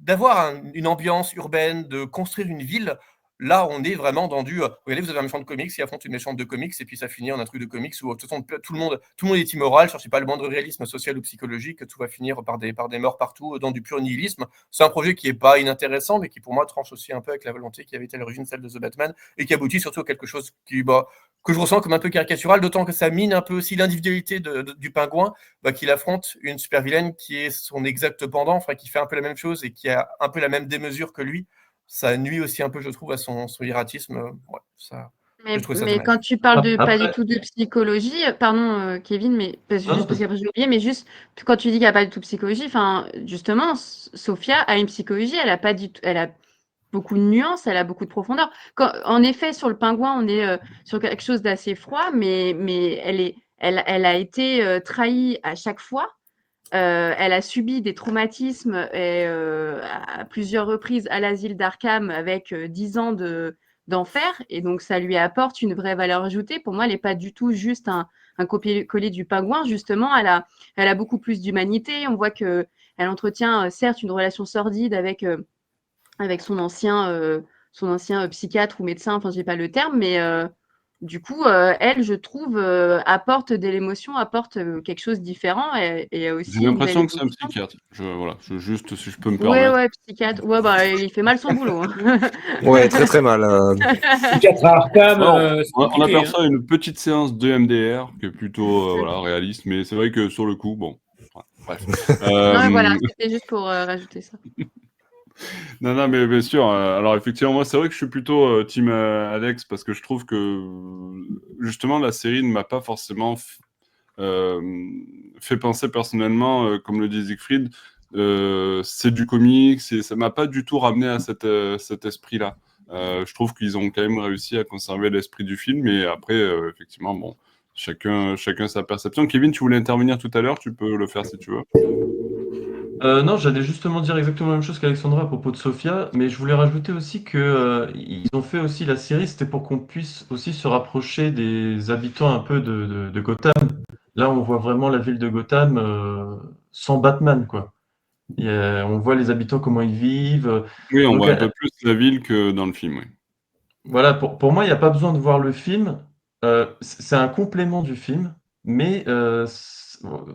d'avoir une ambiance urbaine, de construire une ville, là on est vraiment dans regardez, vous avez un méchant de comics qui affronte une méchante de comics et puis ça finit en un truc de comics où de toute façon tout le monde est immoral, cherchez pas le moindre réalisme social ou psychologique, tout va finir par des morts partout, dans du pur nihilisme. C'est un projet qui est pas inintéressant mais qui pour moi tranche aussi un peu avec la volonté qui avait été à l'origine celle de The Batman et qui aboutit surtout à quelque chose que je ressens comme un peu caricatural, d'autant que ça mine un peu aussi l'individualité du pingouin, qu'il affronte une super vilaine qui est son exact pendant, enfin qui fait un peu la même chose et qui a un peu la même démesure que lui. Ça nuit aussi un peu, je trouve, à son hiératisme. Ouais, ça, j'ai trouvé ça Mais dommage. quand tu parles de pas du Après, tout de psychologie, pardon Kevin, mais non, non, juste parce que après, j'ai oublié, mais juste quand tu dis qu'il n'y a pas du tout de psychologie, enfin justement, Sophia a une psychologie, elle a pas du tout, elle a beaucoup de nuances, elle a beaucoup de profondeur. En effet, sur le pingouin, on est sur quelque chose d'assez froid, mais elle a été trahie à chaque fois. Elle a subi des traumatismes à plusieurs reprises à l'asile d'Arkham avec 10 ans d'enfer. Et donc, ça lui apporte une vraie valeur ajoutée. Pour moi, elle n'est pas du tout juste un copier-coller du pingouin. Justement, elle a beaucoup plus d'humanité. On voit qu'elle entretient, certes, une relation sordide avec son ancien psychiatre ou médecin, enfin, je n'ai pas le terme, mais du coup, elle, je trouve, apporte de l'émotion, apporte quelque chose de différent et J'ai aussi une belle l'impression que c'est un évolution. psychiatre. Juste, si je peux me Ouais, permettre. ouais, psychiatre. Ouais, bah, il fait mal son boulot. Hein. Ouais, très très mal. Psychiatre à Arkham, Ouais, c'est on compliqué. Hein. aperçoit une petite séance de MDR qui est plutôt voilà, réaliste, mais c'est vrai que sur le coup, bon, ouais, bref. Non, mais voilà, Euh, c'était juste pour rajouter ça. non, mais bien sûr. Alors effectivement, moi, c'est vrai que je suis plutôt team Alex parce que je trouve que justement la série ne m'a pas forcément euh, fait penser personnellement, comme le dit Siegfried, c'est du comics et ça m'a pas du tout ramené à cet esprit-là. Je trouve qu'ils ont quand même réussi à conserver l'esprit du film, et après, effectivement, bon, chacun sa perception. Kevin, tu voulais intervenir tout à l'heure, tu peux le faire si tu veux. Non, j'allais justement dire exactement la même chose qu'Alexandra à propos de Sofia, mais je voulais rajouter aussi que ils ont fait aussi la série, c'était pour qu'on puisse aussi se rapprocher des habitants un peu de Gotham. Là, on voit vraiment la ville de Gotham sans Batman, quoi. On voit les habitants, comment ils vivent. Oui, on Donc, voit un peu plus la ville que dans le film, oui. Voilà, pour moi, il n'y a pas besoin de voir le film. C'est un complément du film, mais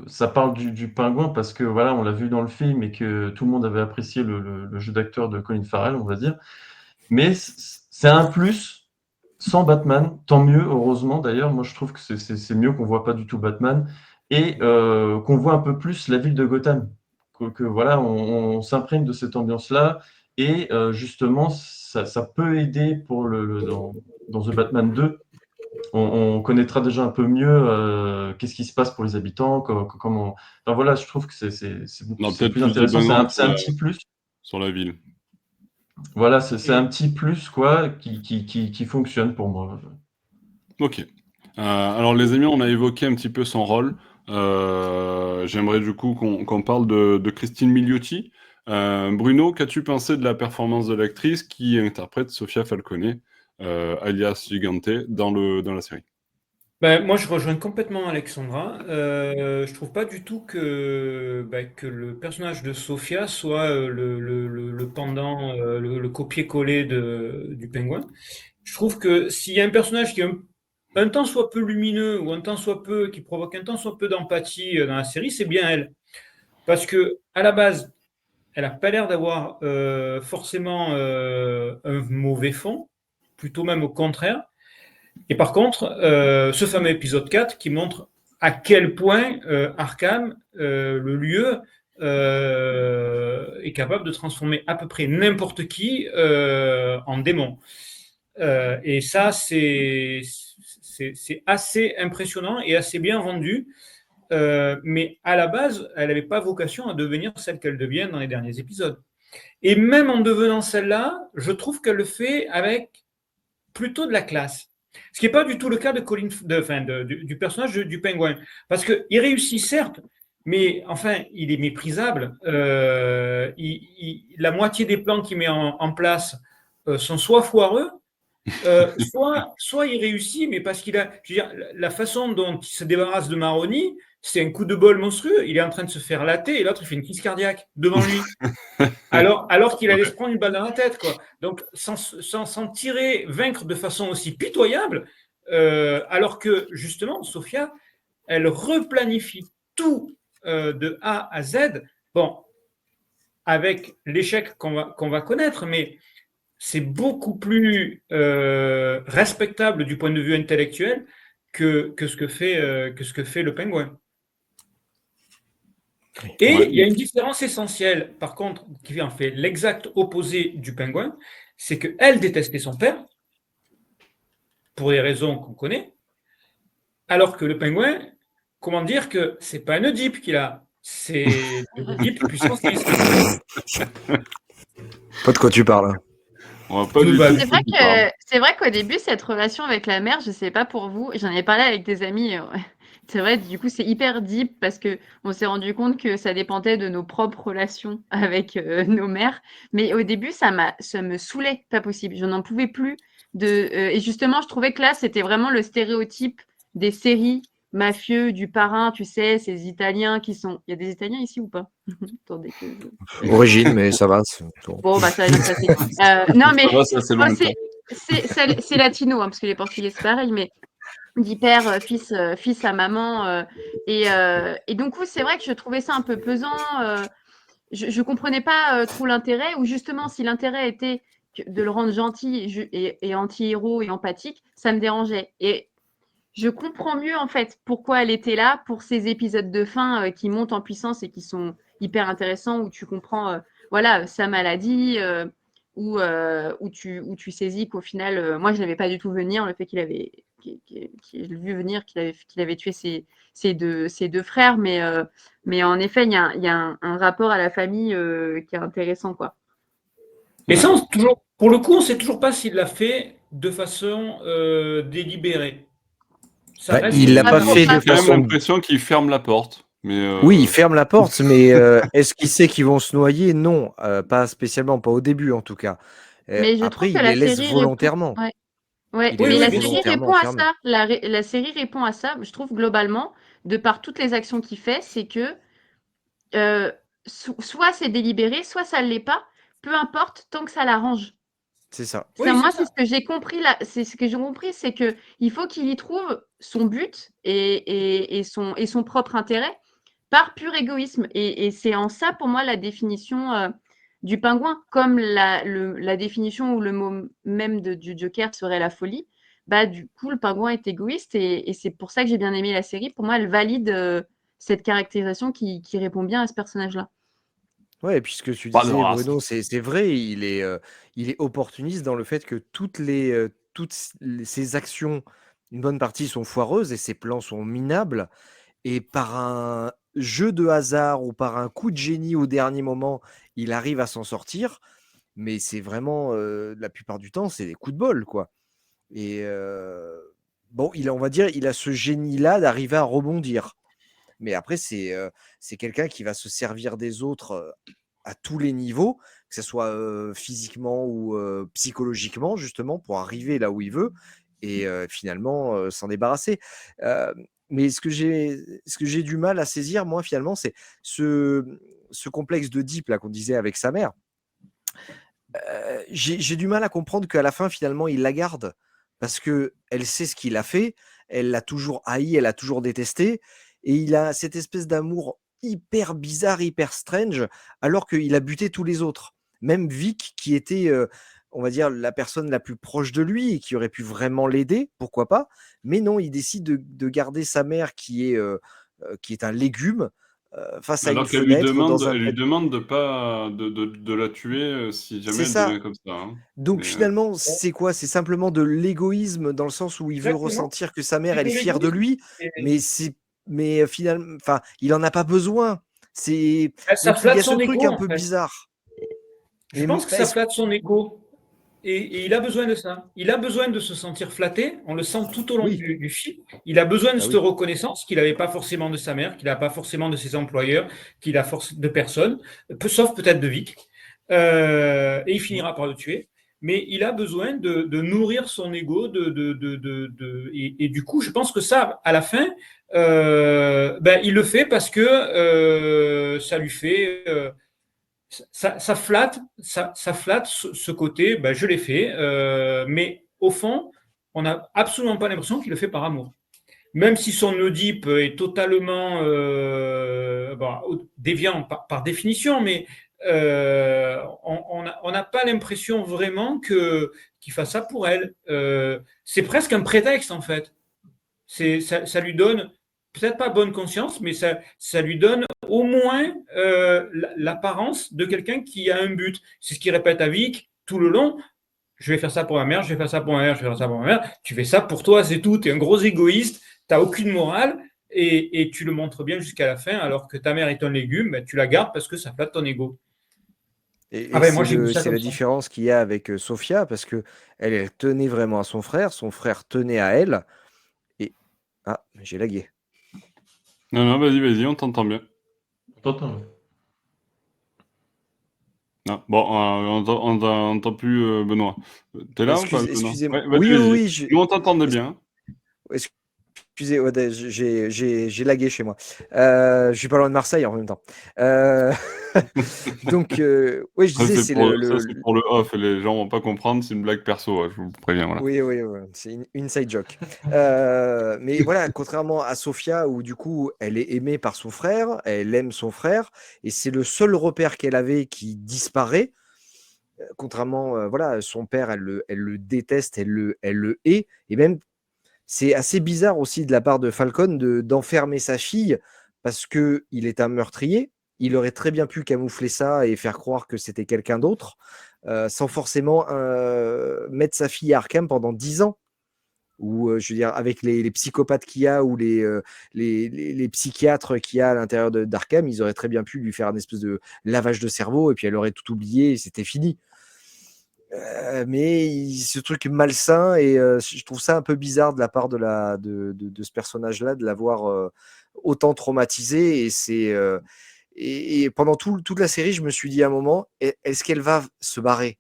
ça parle du pingouin parce que voilà, on l'a vu dans le film et que tout le monde avait apprécié le jeu d'acteur de Colin Farrell, on va dire. Mais c'est un plus sans Batman, tant mieux, heureusement d'ailleurs. Moi, je trouve que c'est mieux qu'on voit pas du tout Batman et qu'on voit un peu plus la ville de Gotham. Voilà, on s'imprègne de cette ambiance-là et justement, ça peut aider pour dans The Batman 2. On connaîtra déjà un peu mieux qu'est-ce qui se passe pour les habitants, comment. Enfin voilà, je trouve que On a c'est peut-être plus plus de intéressant. background C'est un petit plus. sur la ville. Voilà, c'est un petit plus quoi qui fonctionne pour moi. Ok. Alors les amis, on a évoqué un petit peu son rôle. J'aimerais du coup qu'on parle de Christine Milioti. Bruno, qu'as-tu pensé de la performance de l'actrice qui interprète Sofia Falcone, alias Gigante, dans la série? Ben, moi, je rejoins complètement Alexandra. Je trouve pas du tout que le personnage de Sophia soit le pendant, le copier-coller du pingouin. Je trouve que s'il y a un personnage qui est un tant soit peu lumineux ou un tant soit peu, qui provoque un tant soit peu d'empathie dans la série, c'est bien elle. Parce que à la base, elle n'a pas l'air d'avoir forcément un mauvais fond, plutôt même au contraire. Et par contre, ce fameux épisode 4 qui montre à quel point Arkham, le lieu, est capable de transformer à peu près n'importe qui en démon. Et ça, c'est assez impressionnant et assez bien rendu. Mais à la base, elle n'avait pas vocation à devenir celle qu'elle devient dans les derniers épisodes. Et même en devenant celle-là, je trouve qu'elle le fait avec plutôt de la classe. Ce qui n'est pas du tout le cas du personnage du pingouin. Parce qu'il réussit, certes, mais enfin, il est méprisable. La moitié des plans qu'il met en place sont soit foireux, soit il réussit, mais parce qu'il a. Je veux dire, la façon dont il se débarrasse de Maroni, c'est un coup de bol monstrueux. Il est en train de se faire latter et l'autre, il fait une crise cardiaque devant lui. Alors qu'il allait se prendre une balle dans la tête, quoi. Donc, sans tirer, vaincre de façon aussi pitoyable, alors que justement, Sophia, elle replanifie tout de A à Z. Bon, avec l'échec qu'on va connaître, mais c'est beaucoup plus respectable du point de vue intellectuel que ce que fait le pingouin. Et Ouais. il y a une différence essentielle, par contre, qui en fait l'exact opposé du pingouin, c'est qu'elle détestait son père, pour des raisons qu'on connaît, alors que le pingouin, comment dire que c'est pas un Oedipe qu'il a, c'est l'Oedipe puissance 10. Pas de quoi tu parles. On va pas du Bah, tout C'est ce vrai que tu parles. c'est vrai qu'au début, cette relation avec la mère, je sais pas pour vous, j'en ai parlé avec des amis. C'est vrai, du coup, c'est hyper deep parce que on s'est rendu compte que ça dépendait de nos propres relations avec nos mères. Mais au début, ça me saoulait, pas possible. Je n'en pouvais plus et justement, je trouvais que là, c'était vraiment le stéréotype des séries mafieux, du parrain, tu sais, ces Italiens qui sont. Il y a des Italiens ici ou pas? Attendez que Origine, mais ça va. Bon, bah, ça va bien passer. Non, mais Ça va, ça c'est moi, longtemps. c'est latino, hein, parce que les Portugais, c'est pareil, mais dit père, fils à maman. Et donc, oui, c'est vrai que je trouvais ça un peu pesant. Je comprenais pas trop l'intérêt, ou justement, si l'intérêt était de le rendre gentil et anti-héros et empathique, ça me dérangeait. Et je comprends mieux, en fait, pourquoi elle était là pour ces épisodes de fin qui montent en puissance et qui sont hyper intéressants, où tu comprends voilà, sa maladie, où tu saisis qu'au final, moi, je ne l'avais pas du tout venir, le fait qu'il vu venir, qu'il avait tué ses deux frères. Mais en effet, il y a un rapport à la famille qui est intéressant, quoi. Et ça, pour le coup, on ne sait toujours pas s'il l'a fait de façon délibérée. Ça reste Il l'a Pas pas trop, fait pas de J'ai quand même façon. l'impression qu'il ferme la porte. Mais Oui, il ferme la porte, mais est-ce qu'il sait qu'ils vont se noyer? Non, pas spécialement, pas au début en tout cas. Mais je trouve Après, que il la les laisse série répond. volontairement. Ouais. Ouais, Il les Oui, mais laisse oui, la bien sûr. série volontairement répond à enfermés. ça. La série répond à ça, je trouve globalement, de par toutes les actions qu'il fait, c'est que soit c'est délibéré, soit ça ne l'est pas, peu importe, tant que ça l'arrange. C'est ça. Oui, Moi, c'est c'est ça. ce que j'ai compris là. C'est ce que j'ai compris, c'est que il faut qu'il y trouve son but et son propre intérêt par pur égoïsme. Et c'est en ça, pour moi, la définition du pingouin, comme la définition ou le mot même du Joker serait la folie. Bah, du coup, le pingouin est égoïste et c'est pour ça que j'ai bien aimé la série. Pour moi, elle valide cette caractérisation qui répond bien à ce personnage-là. Ouais, et puis ce que tu Pas de disais, race. Bruno, c'est vrai, il est opportuniste dans le fait que toutes ses actions, une bonne partie sont foireuses et ses plans sont minables. Et par un jeu de hasard ou par un coup de génie au dernier moment, il arrive à s'en sortir. Mais c'est vraiment, la plupart du temps, c'est des coups de bol, quoi. Et bon, on va dire, il a ce génie-là d'arriver à rebondir. Mais après, c'est quelqu'un qui va se servir des autres à tous les niveaux, que ce soit physiquement ou psychologiquement, justement, pour arriver là où il veut et finalement s'en débarrasser. Euh, mais ce que j'ai du mal à saisir, moi, finalement, c'est ce complexe d'Oedipe là qu'on disait avec sa mère. J'ai du mal à comprendre qu'à la fin, finalement, il la garde parce que elle sait ce qu'il a fait, elle l'a toujours haï, elle l'a toujours détesté, et il a cette espèce d'amour hyper bizarre, hyper strange, alors qu'il a buté tous les autres. Même Vic, qui était, on va dire, la personne la plus proche de lui et qui aurait pu vraiment l'aider, pourquoi pas. Mais non, il décide de garder sa mère qui est un légume face à une Alors fenêtre dans un elle lui bed. demande de pas de la tuer si jamais C'est elle ça. devient comme ça. Hein. Donc Mais finalement, c'est quoi? C'est simplement de l'égoïsme dans le sens où il veut Exactement. ressentir que sa mère, C'est elle de est fière de l'égoïsme. lui, Et- mais finalement, enfin, il en a pas besoin. Ça Donc il y flatte a ce son truc ego, un en peu fait. bizarre. Je Et pense que ça est-ce flatte son ego. Et il a besoin de ça. Il a besoin de se sentir flatté. On le sent tout au long oui, du film. Il a besoin de bah cette oui. reconnaissance qu'il n'avait pas forcément de sa mère, qu'il n'a pas forcément de ses employeurs, qu'il a de personne, sauf peut-être de Vic. Et il finira par le tuer. Mais il a besoin de nourrir son ego. Et du coup, je pense que ça, à la fin, ben, il le fait parce que ça lui fait. Ça flatte ce côté, ben, je l'ai fait, mais au fond, on n'a absolument pas l'impression qu'il le fait par amour. Même si son Oedipe est totalement déviant par définition, mais on n'a pas l'impression vraiment qu'il fasse ça pour elle. C'est presque un prétexte en fait. Ça lui donne peut-être pas bonne conscience, mais ça lui donne au moins l'apparence de quelqu'un qui a un but. C'est ce qu'il répète à Vic tout le long. Je vais faire ça pour ma mère, je vais faire ça pour ma mère, je vais faire ça pour ma mère. Tu fais ça pour toi, c'est tout. Tu es un gros égoïste, tu n'as aucune morale et tu le montres bien jusqu'à la fin, alors que ta mère est un légume, ben, tu la gardes parce que ça flatte ton ego. Ah Et ben moi j'ai vu ça c'est comme la ça. différence qu'il y a avec Sophia, parce que elle tenait vraiment à son frère tenait à elle. Et j'ai lagué. Non, non, vas-y, on t'entend bien. On t'entend. Non. Bon, on t'entend plus, Benoît. T'es là ou pas, Benoît? Excusez-moi. Ouais, vas-y, Oui, oui, vas-y. oui. Nous, on t'entendait bien. Excusez, ouais, j'ai lagué chez moi. Je suis pas loin de Marseille en même temps. Donc, oui, je Ça, disais, c'est pour le off. Les gens vont pas comprendre. C'est une blague perso. Ouais, je vous préviens. Voilà. oui, oui, oui, c'est une inside joke. Mais voilà, contrairement à Sophia, où du coup, elle est aimée par son frère, elle aime son frère, et c'est le seul repère qu'elle avait qui disparaît. Contrairement, voilà, son père, elle le déteste, elle le hait, et même c'est assez bizarre aussi de la part de Falcon d'enfermer sa fille parce que il est un meurtrier. Il aurait très bien pu camoufler ça et faire croire que c'était quelqu'un d'autre, sans forcément mettre sa fille à Arkham pendant 10 ans. Ou je veux dire, avec les psychopathes qu'il y a ou les psychiatres qu'il y a à l'intérieur d'Arkham, ils auraient très bien pu lui faire un espèce de lavage de cerveau et puis elle aurait tout oublié et c'était fini. Mais ce truc malsain, et je trouve ça un peu bizarre de la part de ce personnage-là, de l'avoir autant traumatisé. Et pendant toute la série, je me suis dit à un moment, est-ce qu'elle va se barrer?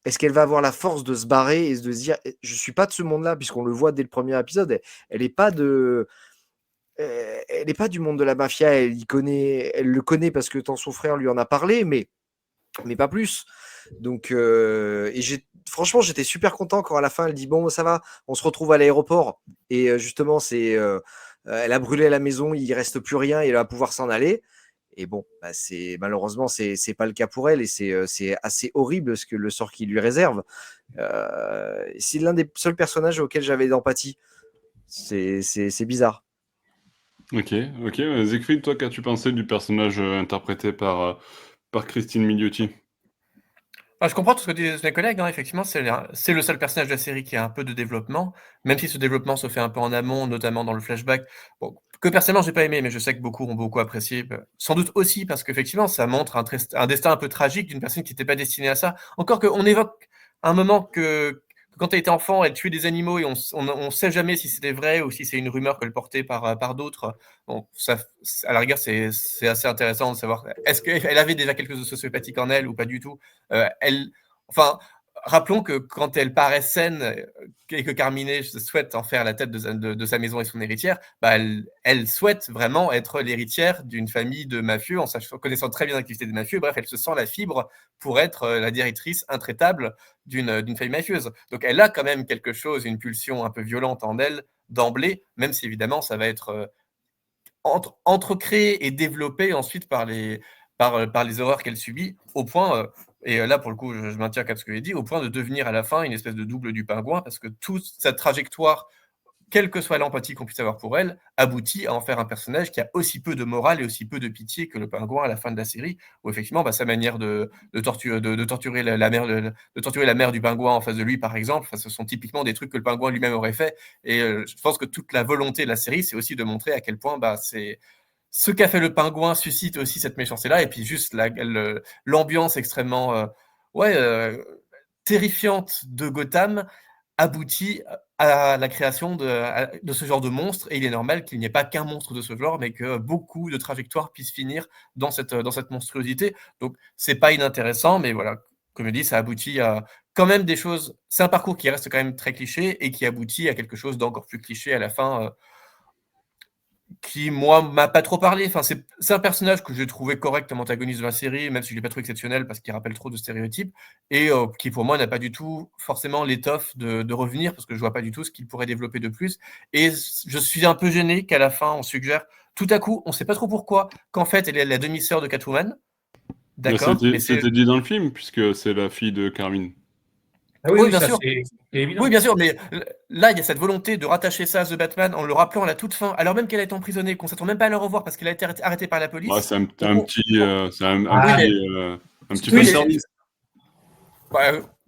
Est-ce qu'elle va avoir la force de se barrer et de se dire, je suis pas de ce monde-là, puisqu'on le voit dès le premier épisode, elle n'est pas elle est pas du monde de la mafia, elle le connaît parce que tant son frère lui en a parlé, mais mais pas plus. Donc, et franchement, j'étais super content quand à la fin elle dit bon, ça va, on se retrouve à l'aéroport. Et justement, elle a brûlé la maison, il reste plus rien, et elle va pouvoir s'en aller. Et bon, bah, malheureusement, c'est pas le cas pour elle, et c'est assez horrible le sort qu'il lui réserve. C'est l'un des seuls personnages auxquels j'avais d'empathie. C'est bizarre. Ok. Siegfried, toi, qu'as-tu pensé du personnage interprété par Christine Milioti? Je comprends tout ce que disent mes collègues, hein. Effectivement, c'est le seul personnage de la série qui a un peu de développement, même si ce développement se fait un peu en amont, notamment dans le flashback. Bon, que personnellement, j'ai pas aimé, mais je sais que beaucoup ont beaucoup apprécié. Sans doute aussi parce qu'effectivement, ça montre un destin un peu tragique d'une personne qui n'était pas destinée à ça. Encore qu'on évoque un moment que quand elle était enfant, elle tuait des animaux et on sait jamais si c'était vrai ou si c'est une rumeur qu'elle portait par d'autres. Bon, ça, à la rigueur, c'est assez intéressant de savoir est-ce qu'elle avait déjà quelque chose de sociopathique en elle ou pas du tout. Enfin, rappelons que quand elle paraît saine et que Carmine souhaite en faire la tête de sa maison et son héritière, bah elle souhaite vraiment être l'héritière d'une famille de mafieux, en connaissant très bien l'activité des mafieux. Bref, elle se sent la fibre pour être la directrice intraitable d'une famille mafieuse. Donc elle a quand même quelque chose, une pulsion un peu violente en elle d'emblée, même si évidemment ça va être entrecréé et développé ensuite par les horreurs qu'elle subit, au point, et là pour le coup je maintiens ce que j'ai dit, au point de devenir à la fin une espèce de double du pingouin, parce que toute sa trajectoire, quelle que soit l'empathie qu'on puisse avoir pour elle, aboutit à en faire un personnage qui a aussi peu de morale et aussi peu de pitié que le pingouin à la fin de la série, où effectivement sa manière de torturer la mère du pingouin en face de lui, par exemple, ce sont typiquement des trucs que le pingouin lui-même aurait fait. Et je pense que toute la volonté de la série, c'est aussi de montrer à quel point c'est ce qu'a fait le pingouin suscite aussi cette méchanceté-là, et puis juste l'ambiance extrêmement terrifiante de Gotham aboutit à la création de ce genre de monstre, et il est normal qu'il n'y ait pas qu'un monstre de ce genre, mais que beaucoup de trajectoires puissent finir dans cette monstruosité. Donc c'est pas inintéressant, mais voilà, comme je dis, ça aboutit à quand même des choses. C'est un parcours qui reste quand même très cliché et qui aboutit à quelque chose d'encore plus cliché à la fin, qui, moi, m'a pas trop parlé. Enfin, c'est un personnage que j'ai trouvé correct comme antagoniste de la série, même si je l'ai pas trouvé exceptionnel parce qu'il rappelle trop de stéréotypes, et qui, pour moi, n'a pas du tout forcément l'étoffe de revenir, parce que je vois pas du tout ce qu'il pourrait développer de plus. Et je suis un peu gêné qu'à la fin, on suggère, tout à coup, on sait pas trop pourquoi, qu'en fait, elle est la demi-sœur de Catwoman. D'accord, mais C'était dit dans le film, puisque c'est la fille de Carmine. Ah oui, Oui, bien ça sûr. c'est évident. Oui, bien sûr, mais là, il y a cette volonté de rattacher ça à The Batman en le rappelant à la toute fin, alors même qu'elle a été emprisonnée, qu'on ne s'attend même pas à la revoir parce qu'elle a été arrêtée par la police. Ouais, c'est un petit Oui, mais- service.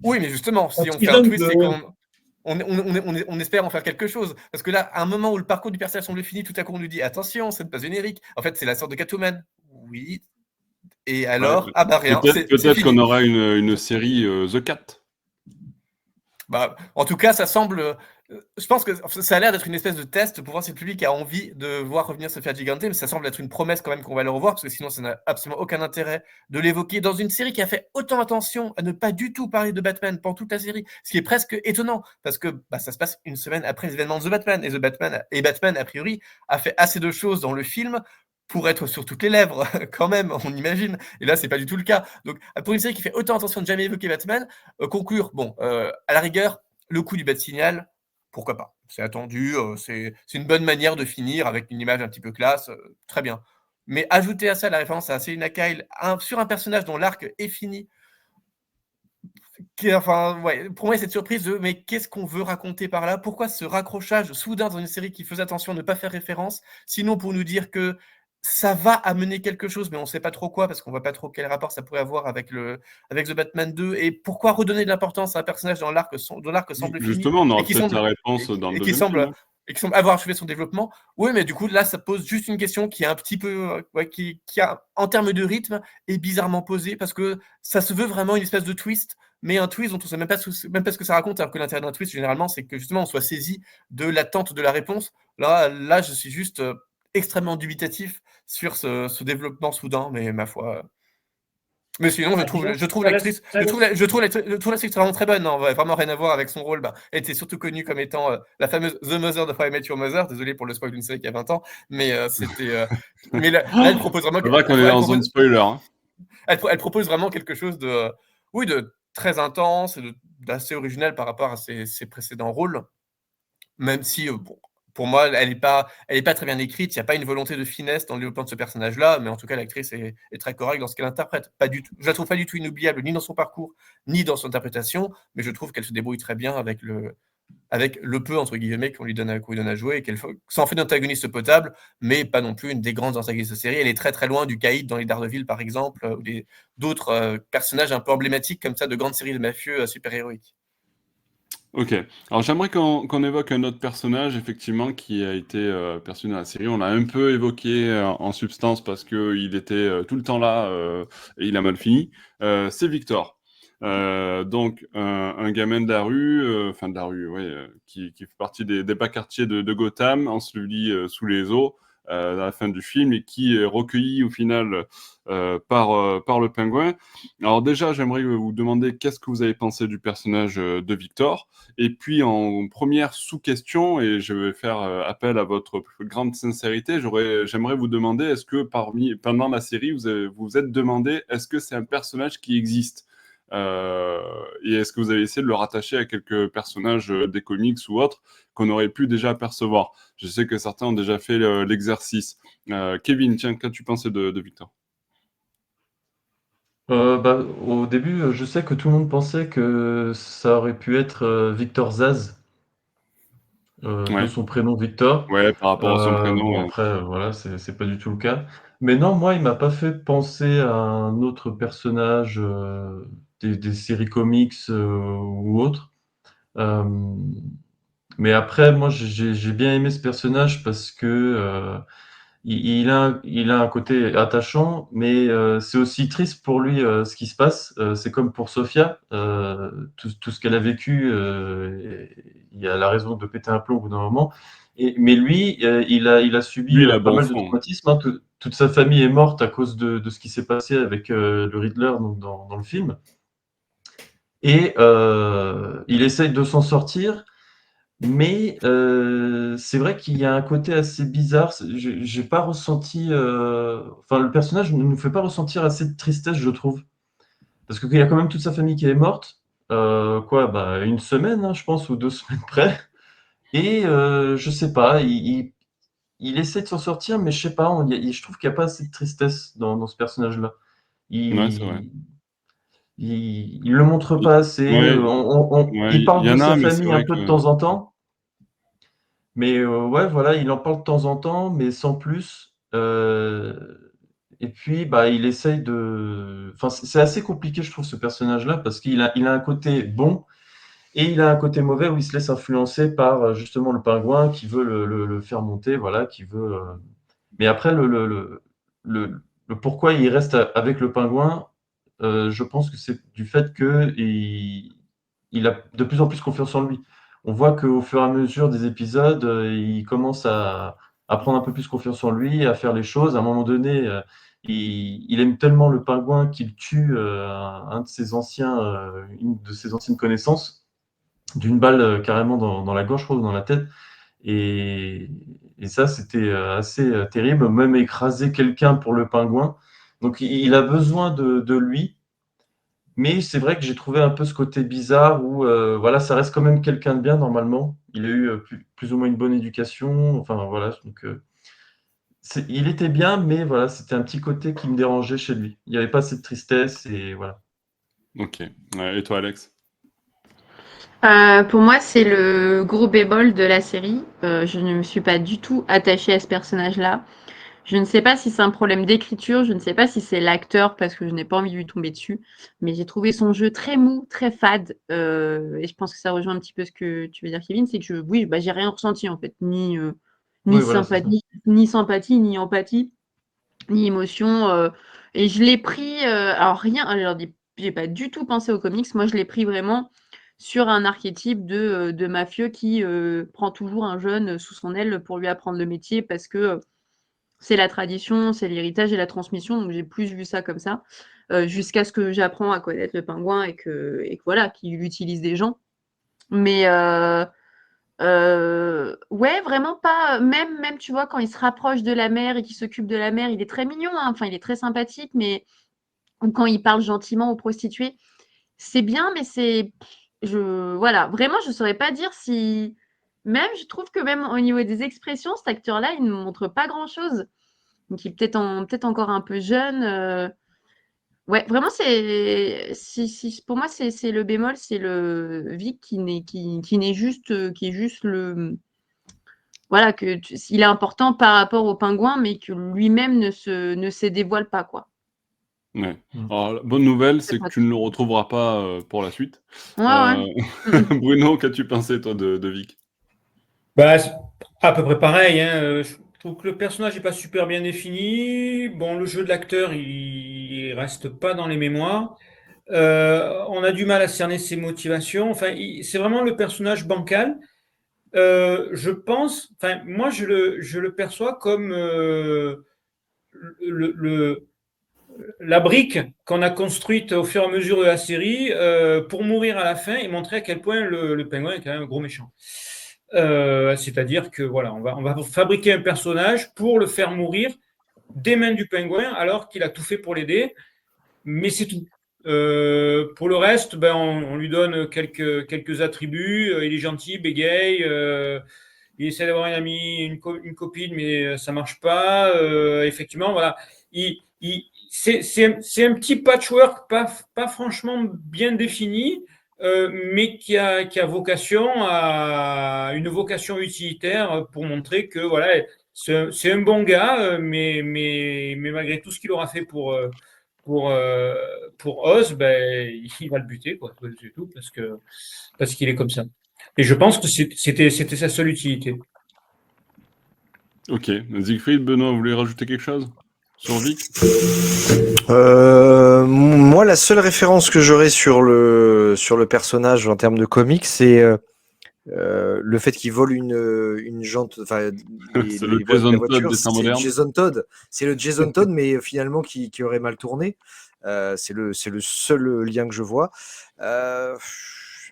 Oui, mais justement, si on Petit fait un jeune twist, de- c'est qu'on espère en faire quelque chose. Parce que là, à un moment où le parcours du personnage semble fini, tout à coup, on lui dit attention, c'est pas générique. En fait, c'est la sorte de Catwoman. Oui. Et alors, ah bah rien, c'est Peut-être fini. qu'on aura une série The Cat. Bah, en tout cas, ça semble. Je pense que ça a l'air d'être une espèce de test pour voir si le public a envie de voir revenir Sofia Gigante, mais ça semble être une promesse quand même qu'on va le revoir, parce que sinon, ça n'a absolument aucun intérêt de l'évoquer dans une série qui a fait autant attention à ne pas du tout parler de Batman pendant toute la série, ce qui est presque étonnant, parce que ça se passe une semaine après les événements de The Batman, et Batman, a priori, a fait assez de choses dans le film pour être sur toutes les lèvres, quand même, on imagine. Et là, c'est pas du tout le cas. Donc, pour une série qui fait autant attention de jamais évoquer Batman, conclure, bon, à la rigueur, le coup du Bat-Signal, pourquoi pas. C'est attendu, c'est une bonne manière de finir avec une image un petit peu classe, très bien. Mais ajouter à ça la référence à Selina Kyle sur un personnage dont l'arc est fini, pour moi, cette surprise de mais qu'est-ce qu'on veut raconter par là? Pourquoi ce raccrochage soudain dans une série qui faisait attention à ne pas faire référence, sinon pour nous dire que ça va amener quelque chose, mais on ne sait pas trop quoi, parce qu'on ne voit pas trop quel rapport ça pourrait avoir avec The Batman 2, et pourquoi redonner de l'importance à un personnage dont l'arc semble fini, Justement, on aura et qui peut-être semble, la réponse dans le et qui deuxième film. semble avoir achevé son développement. Oui, mais du coup, là, ça pose juste une question qui est un petit peu, qui a, en termes de rythme, est bizarrement posée, parce que ça se veut vraiment une espèce de twist, mais un twist dont on ne sait même pas ce que ça raconte, alors que l'intérêt d'un twist, généralement, c'est que justement, on soit saisi de l'attente de la réponse. Là, je suis juste extrêmement dubitatif sur ce développement soudain, mais ma foi. Mais sinon, je trouve l'actrice vraiment très bonne. Non, vraiment rien à voir avec son rôle. Elle était surtout connue comme étant la fameuse The Mother de How I Met Your Mother. Désolé pour le spoil d'une série qui a 20 ans, mais c'était. Mais là, elle propose vraiment. C'est vrai qu'on est en zone spoiler. Hein. elle propose vraiment quelque chose de, oui, de très intense et d'assez original par rapport à ses précédents rôles. Même si, bon, pour moi, elle est pas très bien écrite. Il y a pas une volonté de finesse dans le développement de ce personnage-là, mais en tout cas, l'actrice est très correcte dans ce qu'elle interprète. Pas du tout, je la trouve pas du tout inoubliable, ni dans son parcours, ni dans son interprétation, mais je trouve qu'elle se débrouille très bien avec le peu entre guillemets qu'on lui donne à jouer, et ça en fait une antagoniste potable, mais pas non plus une des grandes antagonistes de série. Elle est très très loin du caïd dans les Daredevil par exemple, ou d'autres personnages un peu emblématiques comme ça de grandes séries de mafieux super-héroïques. Ok. Alors j'aimerais qu'on évoque un autre personnage, effectivement, qui a été perçu dans la série. On l'a un peu évoqué en substance parce qu'il était tout le temps là et il a mal fini. C'est Victor. Donc un gamin de la rue, enfin de la rue, ouais, qui fait partie des bas quartiers de Gotham, enseveli sous les eaux à la fin du film et qui est recueilli au final par le pingouin. Alors déjà, j'aimerais vous demander qu'est-ce que vous avez pensé du personnage de Victor. Et puis en première sous-question, et je vais faire appel à votre plus grande sincérité, j'aimerais vous demander, est-ce que pendant la série, vous vous êtes demandé, est-ce que c'est un personnage qui existe? Et est-ce que vous avez essayé de le rattacher à quelques personnages des comics ou autres qu'on aurait pu déjà apercevoir? Je sais que certains ont déjà fait l'exercice. Kevin, tiens, qu'as-tu pensé de Victor? Au début, je sais que tout le monde pensait que ça aurait pu être Victor Zaz, de Ouais, son prénom Victor. ouais, par rapport à son prénom, Bon ouais. après, voilà, c'est pas du tout le cas. Mais non, moi, il m'a pas fait penser à un autre personnage des séries comics ou autres. Euh, mais après, moi, j'ai bien aimé ce personnage parce que il a un côté attachant, mais c'est aussi triste pour lui ce qui se passe. C'est comme pour Sophia, tout ce qu'elle a vécu, il a la raison de péter un plomb au bout d'un moment. Mais lui, il a subi Lui, il a pas bon mal de fond. traumatismes, hein. Toute sa famille est morte à cause de ce qui s'est passé avec le Riddler donc dans le film. Et il essaye de s'en sortir, mais c'est vrai qu'il y a un côté assez bizarre. J'ai pas ressenti. Enfin, le personnage ne nous fait pas ressentir assez de tristesse, je trouve. Parce qu'il y a quand même toute sa famille qui est morte. Quoi, bah, une semaine, hein, je pense, ou 2 semaines près. Et je sais pas, il essaie de s'en sortir, mais je sais pas, je trouve qu'il n'y a pas assez de tristesse dans ce personnage-là. Ouais, c'est vrai. Il, il le montre pas assez. Ouais, Il ouais, il parle y de en sa a, mais c'est famille un vrai peu de que... temps en temps. Mais ouais, voilà, il en parle de temps en temps, mais sans plus. Et puis, bah, il essaye de. Enfin, c'est assez compliqué, je trouve, ce personnage-là, parce il a un côté bon et il a un côté mauvais où il se laisse influencer par justement le pingouin qui veut le faire monter, voilà, qui veut. Mais après, le pourquoi il reste avec le pingouin, je pense que c'est du fait que il a de plus en plus confiance en lui. On voit qu'au fur et à mesure des épisodes, il commence à prendre un peu plus confiance en lui, à faire les choses. À un moment donné, il aime tellement le pingouin qu'il tue une de ses anciennes connaissances d'une balle carrément dans la gorge, je crois, ou dans la tête. Et, et ça, c'était assez terrible, même écraser quelqu'un pour le pingouin. Donc il a besoin de lui, mais c'est vrai que j'ai trouvé un peu ce côté bizarre où voilà, ça reste quand même quelqu'un de bien normalement. Il a eu plus ou moins une bonne éducation, enfin voilà. Donc il était bien, mais voilà, c'était un petit côté qui me dérangeait chez lui. Il n'y avait pas cette tristesse et voilà. Ok. Ouais, et toi, Alex? Pour moi, c'est le gros bémol de la série. Je ne me suis pas du tout attachée à ce personnage-là. Je ne sais pas si c'est un problème d'écriture, je ne sais pas si c'est l'acteur parce que je n'ai pas envie de lui tomber dessus, mais j'ai trouvé son jeu très mou, très fade, et je pense que ça rejoint un petit peu ce que tu veux dire, Kevin, c'est que oui, bah, j'ai rien ressenti en fait, ni Oui, voilà, c'est ça. sympathie, ni empathie, ni émotion, et je l'ai pris, alors rien, alors j'ai pas du tout pensé aux comics, moi je l'ai pris vraiment sur un archétype de mafieux qui prend toujours un jeune sous son aile pour lui apprendre le métier parce que c'est la tradition, c'est l'héritage et la transmission, donc j'ai plus vu ça comme ça, jusqu'à ce que j'apprends à connaître le pingouin et que voilà, qu'il utilise des gens. Mais ouais, vraiment pas. Même, tu vois, quand il se rapproche de la mère et qu'il s'occupe de la mère, il est très mignon, hein, enfin, il est très sympathique, mais ou quand il parle gentiment aux prostituées. C'est bien, mais voilà, vraiment, je saurais pas dire si. Même, je trouve que même au niveau des expressions, cet acteur-là, il ne montre pas grand-chose. Donc, il est peut-être encore un peu jeune. Ouais, vraiment, pour moi, c'est le bémol, c'est le Vic qui est juste voilà, il est important par rapport au pingouin, mais que lui-même ne se dévoile pas, quoi. Ouais. Alors, la bonne nouvelle, c'est que pas tu ne le retrouveras pas pour la suite. Ouais, ouais. Bruno, qu'as-tu pensé, toi, de Vic? Bah, c'est à peu près pareil, hein. Je trouve que le personnage n'est pas super bien défini. Bon, le jeu de l'acteur, il reste pas dans les mémoires. On a du mal à cerner ses motivations. Enfin, c'est vraiment le personnage bancal. Je pense, enfin, moi, je le perçois comme le, le- la brique qu'on a construite au fur et à mesure de la série pour mourir à la fin et montrer à quel point le pingouin est quand même un gros méchant. C'est-à-dire que voilà, on va fabriquer un personnage pour le faire mourir des mains du pingouin alors qu'il a tout fait pour l'aider, mais c'est tout. Pour le reste, ben, on lui donne quelques attributs. Il est gentil, bégaye, il essaie d'avoir une amie, une copine, mais ça marche pas. Effectivement, voilà. C'est un petit patchwork pas franchement bien défini, mais qui a vocation à une vocation utilitaire pour montrer que voilà, c'est un bon gars, mais malgré tout ce qu'il aura fait pour, euh, pour Oz, ben, il va le buter, quoi, c'est tout, parce qu'il est comme ça. Et je pense que c'était sa seule utilité. Ok. Siegfried, Benoît, vous voulez rajouter quelque chose sur Vic? Moi, la seule référence que j'aurais sur le personnage en termes de comics, c'est le fait qu'il vole une jante, enfin, C'est il le vole la Jason Todd voiture, des temps c'est modernes. Jason Todd. C'est le Jason Todd, mais finalement qui aurait mal tourné. C'est le seul lien que je vois.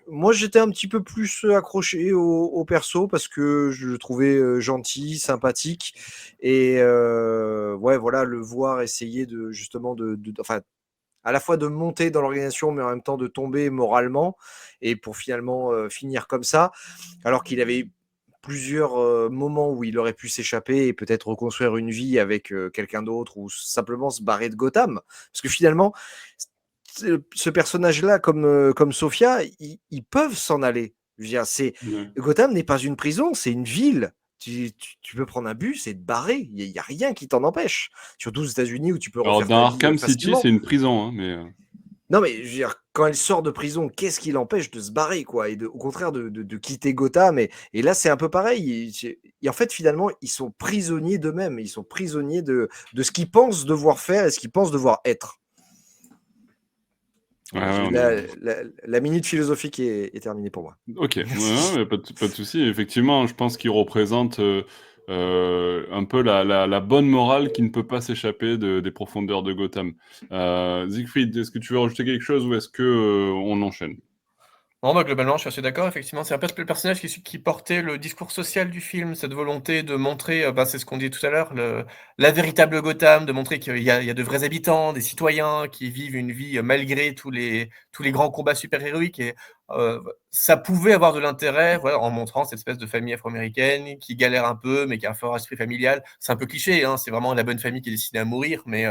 Moi, j'étais un petit peu plus accroché au perso parce que je le trouvais gentil, sympathique. Et ouais, voilà, le voir essayer de justement enfin, à la fois de monter dans l'organisation, mais en même temps de tomber moralement, et pour finalement finir comme ça, alors qu'il avait plusieurs moments où il aurait pu s'échapper et peut-être reconstruire une vie avec quelqu'un d'autre ou simplement se barrer de Gotham. Parce que finalement, ce personnage-là, comme Sophia, ils peuvent s'en aller. Je veux dire, Ouais. Gotham n'est pas une prison, c'est une ville. Tu peux prendre un bus et te barrer. Il n'y a rien qui t'en empêche. Surtout aux États-Unis où tu peux Alors, refaire dans ta vie Arkham City, facilement. c'est une prison, hein, mais Non, mais je veux dire, quand elle sort de prison, qu'est-ce qui l'empêche de se barrer, quoi, et au contraire de quitter Gotham. Et là, c'est un peu pareil. Et en fait, finalement, ils sont prisonniers d'eux-mêmes. Ils sont prisonniers de ce qu'ils pensent devoir faire et ce qu'ils pensent devoir être. ouais, Voilà, ouais, la minute philosophique est terminée pour moi. ok. Merci. Ouais, mais pas de souci. Effectivement, je pense qu'il représente un peu la bonne morale qui ne peut pas s'échapper des profondeurs de Gotham. Siegfried, est-ce que tu veux rajouter quelque chose ou est-ce que on enchaîne? Non, bah, globalement, je suis assez d'accord. Effectivement, c'est un peu le personnage qui portait le discours social du film, cette volonté de montrer, bah, c'est ce qu'on dit tout à l'heure, la véritable Gotham, de montrer qu'il y a de vrais habitants, des citoyens qui vivent une vie malgré tous les grands combats super-héroïques. Et ça pouvait avoir de l'intérêt, voilà, en montrant cette espèce de famille afro-américaine qui galère un peu, mais qui a un fort esprit familial. C'est un peu cliché, hein, c'est vraiment la bonne famille qui est destinée à mourir, mais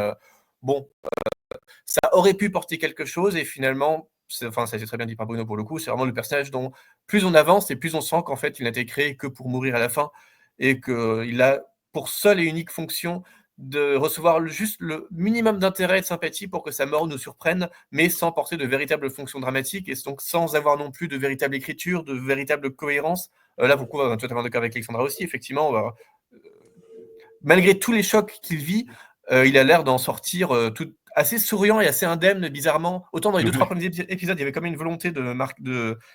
bon, ça aurait pu porter quelque chose et finalement, enfin, ça a été très bien dit par Bruno pour le coup, c'est vraiment le personnage dont plus on avance et plus on sent qu'en fait, il n'a été créé que pour mourir à la fin et qu'il a pour seule et unique fonction de recevoir juste le minimum d'intérêt et de sympathie pour que sa mort nous surprenne, mais sans porter de véritables fonctions dramatiques et donc sans avoir non plus de véritable écriture, de véritable cohérence. Là, pour le coup, on est totalement d'accord avec Alexandra aussi, effectivement, malgré tous les chocs qu'il vit, il a l'air d'en sortir tout assez souriant et assez indemne, bizarrement. Autant dans les 2-3 premiers épisodes, il y avait quand même une volonté de Moi,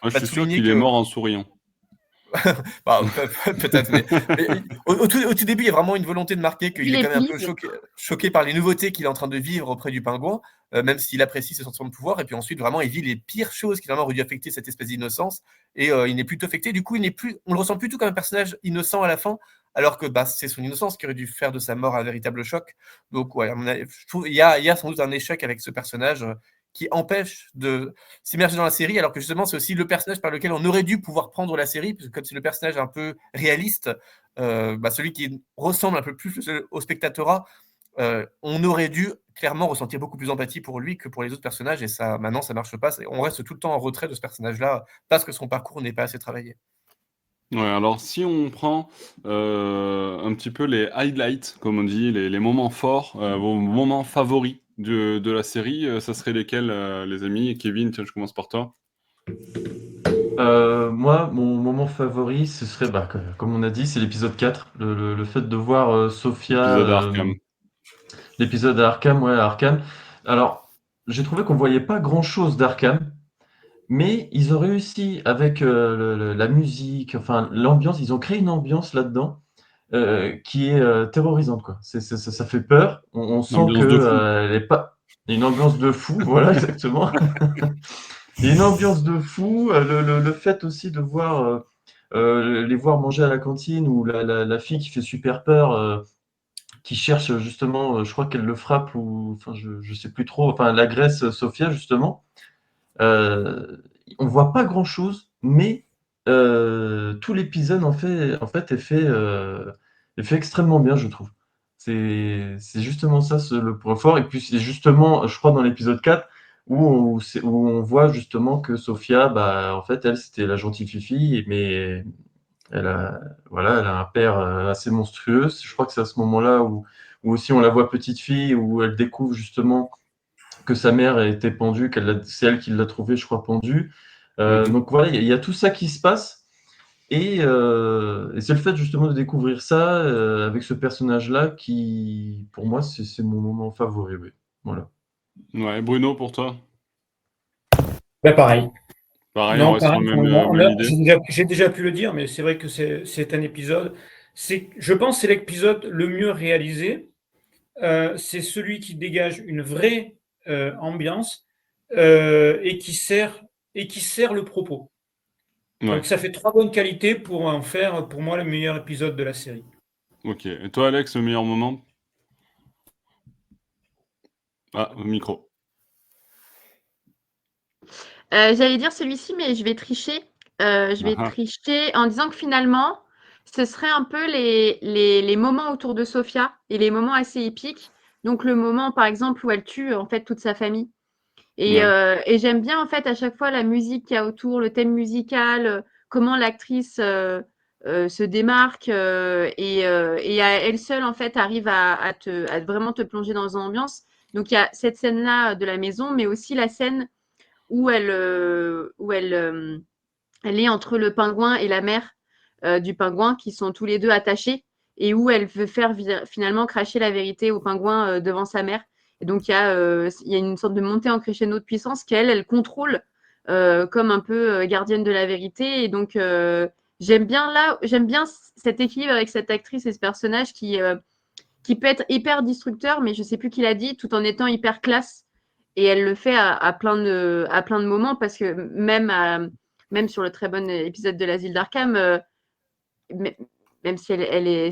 je suis sûr souligner qu'il est que... mort en souriant. Bah, peut-être, mais au tout début, il y a vraiment une volonté de marquer qu'il Il est est quand même un peu please. choqué par les nouveautés qu'il est en train de vivre auprès du pingouin, même s'il apprécie ses sentiments de pouvoir. Et puis ensuite, vraiment, il vit les pires choses qui vraiment auraient dû affecter cette espèce d'innocence. Et il n'est plus affecté. Du coup, on le ressent plutôt comme un personnage innocent à la fin, alors que c'est son innocence qui aurait dû faire de sa mort un véritable choc. Donc, ouais, je trouve il y a sans doute un échec avec ce personnage qui empêche de s'immerger dans la série, alors que justement, c'est aussi le personnage par lequel on aurait dû pouvoir prendre la série, parce que comme c'est le personnage un peu réaliste, celui qui ressemble un peu plus au spectatorat, on aurait dû clairement ressentir beaucoup plus d'empathie pour lui que pour les autres personnages, et ça, maintenant, ça marche pas. On reste tout le temps en retrait de ce personnage-là, parce que son parcours n'est pas assez travaillé. Ouais, alors si on prend un petit peu les highlights, comme on dit, les moments forts, vos moments favoris de la série, ça serait lesquels, les amis? Kevin, tiens, je commence par toi. Moi, mon moment favori, ce serait, comme on a dit, c'est l'épisode 4. Le fait de voir Sophia, Épisode Arkham. l'épisode à Arkham, ouais, à Arkham. Alors, j'ai trouvé qu'on voyait pas grand-chose d'Arkham, mais ils ont réussi avec la musique, enfin l'ambiance, ils ont créé une ambiance là-dedans qui est terrorisante, quoi. Ça fait peur. On sent Ambiance que de fou. elle est pas une ambiance de fou, voilà exactement. Il y a une ambiance de fou. Le fait aussi de voir les voir manger à la cantine ou la fille qui fait super peur, qui cherche justement, je crois qu'elle le frappe ou enfin je sais plus trop, enfin elle agresse Sophia justement. On voit pas grand-chose, mais tout l'épisode est fait extrêmement bien, je trouve. C'est justement ça le point fort. Et puis c'est justement, je crois, dans l'épisode 4 où on voit justement que Sophia, en fait, elle, c'était la gentille fifi, mais elle a, voilà, elle a un père assez monstrueux. Je crois que c'est à ce moment-là où aussi on la voit petite fille, où elle découvre justement que sa mère était pendue, c'est elle qui l'a trouvée, je crois, pendue. Donc voilà, il y a tout ça qui se passe. Et c'est le fait justement de découvrir ça avec ce personnage-là qui, pour moi, c'est mon moment favori. Oui. Voilà. Ouais, Bruno, pour toi? Pareil. Pareil, on Non, reste sur pareil, la même idée. j'ai déjà pu le dire, mais c'est vrai que c'est un épisode. Je pense que c'est l'épisode le mieux réalisé. C'est celui qui dégage une vraie ambiance et qui sert le propos. Ouais, Donc ça fait 3 bonnes qualités pour en faire, pour moi, le meilleur épisode de la série. ok. Et toi, Alex, le meilleur moment? Ah, au micro. J'allais dire celui-ci, mais je vais tricher. Je vais Ah, ah. tricher en disant que finalement, ce serait un peu les moments autour de Sophia et les moments assez épiques. Donc le moment, par exemple, où elle tue en fait toute sa famille. Et, Ouais. et j'aime bien en fait à chaque fois la musique qu'il y a autour, le thème musical, comment l'actrice se démarque et à elle seule en fait arrive à vraiment te plonger dans une ambiance. Donc il y a cette scène-là de la maison, mais aussi la scène où elle est entre le pingouin et la mère du pingouin qui sont tous les deux attachés et où elle veut faire finalement cracher la vérité au pingouin devant sa mère. Et donc il y a une sorte de montée en crescendo de puissance qu'elle contrôle comme un peu gardienne de la vérité. Et donc j'aime bien cet équilibre avec cette actrice et ce personnage qui peut être hyper destructeur, mais je sais plus qui l'a dit, tout en étant hyper classe. Et elle le fait à plein de moments parce que même sur le très bon épisode de l'Asile d'Arkham, même si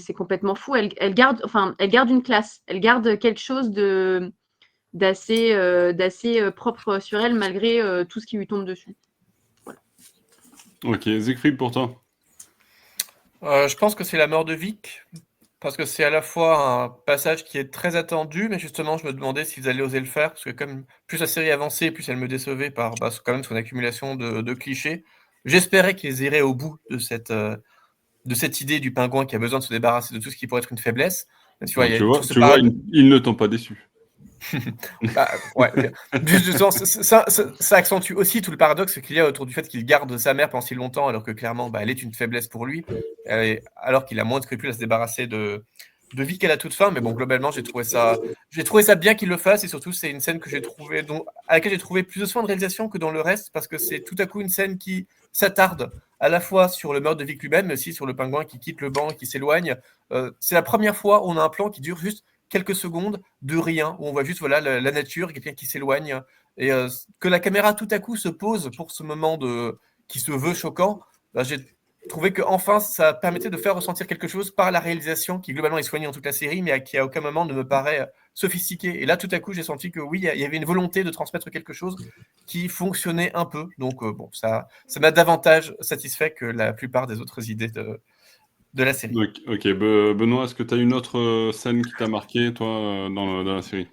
c'est complètement fou, elle garde une classe, elle garde quelque chose d'assez propre sur elle malgré tout ce qui lui tombe dessus. Voilà. Ok, Siegfried, pour toi? Je pense que c'est la mort de Vic, parce que c'est à la fois un passage qui est très attendu, mais justement, je me demandais s'ils allaient oser le faire, parce que comme plus la série avançait, plus elle me décevait par quand même son accumulation de clichés. J'espérais qu'ils iraient au bout de cette idée du pingouin qui a besoin de se débarrasser de tout ce qui pourrait être une faiblesse. Mais tu vois, il y a tout ce Tu vois, paradoxe. ils ne t'ont pas déçu. Ouais. Ça accentue aussi tout le paradoxe qu'il y a autour du fait qu'il garde sa mère pendant si longtemps, alors que clairement, elle est une faiblesse pour lui, alors qu'il a moins de scrupules à se débarrasser de Vic à la toute fin. Mais bon, globalement, j'ai trouvé ça bien qu'il le fasse, et surtout, c'est une scène à laquelle j'ai trouvé plus de soin de réalisation que dans le reste, parce que c'est tout à coup une scène qui s'attarde à la fois sur le meurtre de Vic lui-même, mais aussi sur le pingouin qui quitte le banc et qui s'éloigne. C'est la première fois où on a un plan qui dure juste quelques secondes de rien, où on voit juste la nature, quelqu'un qui s'éloigne, et que la caméra tout à coup se pose pour ce moment qui se veut choquant. trouvais qu'enfin, ça permettait de faire ressentir quelque chose par la réalisation qui, globalement, est soignée dans toute la série, mais qui, à aucun moment, ne me paraît sophistiquée. Et là, tout à coup, j'ai senti que oui, il y avait une volonté de transmettre quelque chose qui fonctionnait un peu. Donc, bon, ça m'a davantage satisfait que la plupart des autres idées de la série. Ok, Benoît, est-ce que tu as une autre scène qui t'a marqué, toi, dans la série?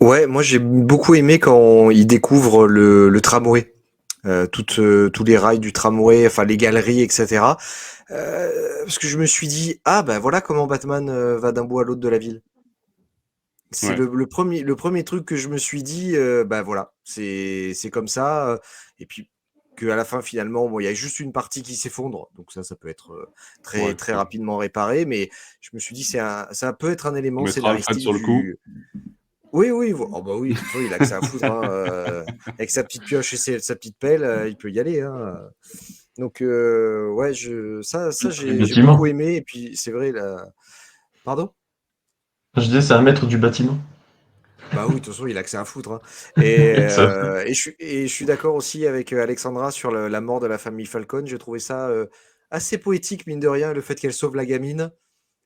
Ouais, moi j'ai beaucoup aimé quand il découvre le tramway. Tous les rails du tramway, enfin les galeries, etc. Parce que je me suis dit, ah ben voilà comment Batman va d'un bout à l'autre de la ville. C'est Ouais. le premier truc que je me suis dit, bah voilà, c'est comme ça. Et puis qu'à la fin, finalement, bon, il y a juste une partie qui s'effondre. Donc ça peut être Ouais, très ouais. rapidement réparé. Mais je me suis dit, ça peut être un On élément mettra Alfred scénaristique sur le coup. du. Oui, oh bah oui, de toute façon, il a que ça à foutre. Hein, avec sa petite pioche et sa petite pelle, il peut y aller. Hein. Donc, ouais, ça j'ai Effectivement. beaucoup aimé. Et puis, c'est vrai, Pardon? Je disais, c'est un maître du bâtiment. Bah oui, de toute façon, il a que ça à foutre. Hein. Et, Ça- je suis d'accord aussi avec Alexandra sur la mort de la famille Falcon. J'ai trouvé ça assez poétique, mine de rien, le fait qu'elle sauve la gamine.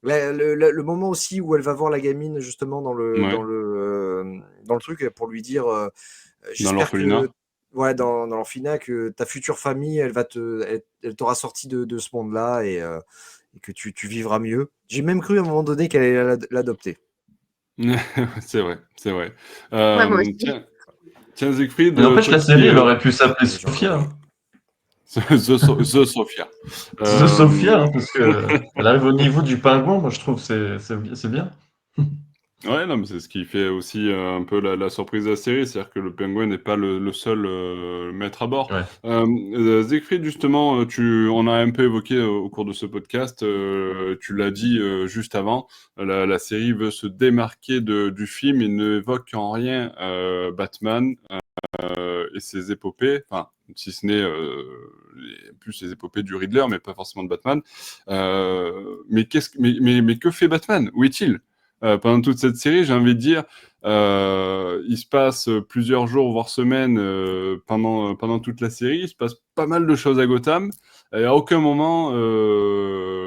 Le moment aussi où elle va voir la gamine, justement, Ouais. dans le truc, pour lui dire Dans j'espère l'orphelinat. que, ouais, dans l'orphelinat, que ta future famille, elle t'aura sorti de ce monde-là et que tu vivras mieux. J'ai même cru à un moment donné qu'elle allait l'adopter. C'est vrai, c'est vrai. Ouais, moi aussi. Tiens, Siegfried, Mais n'empêche, toi la qui série, elle aurait pu s'appeler Les gens Sophia. compris. The Sophia. The Sophia, hein, parce qu'elle arrive au niveau du pingouin, moi je trouve que c'est bien. Ouais, non, mais c'est ce qui fait aussi un peu la surprise de la série, c'est-à-dire que le pingouin n'est pas le seul maître à bord. Ouais. Siegfried, justement, on a un peu évoqué au cours de ce podcast, tu l'as dit juste avant, la série veut se démarquer du film, il ne évoque en rien Batman et ses épopées, enfin, si ce n'est plus les épopées du Riddler, mais pas forcément de Batman. Mais que fait Batman? Où est-il? Pendant toute cette série, j'ai envie de dire, il se passe plusieurs jours, voire semaines pendant toute la série. Il se passe pas mal de choses à Gotham. Et à aucun moment,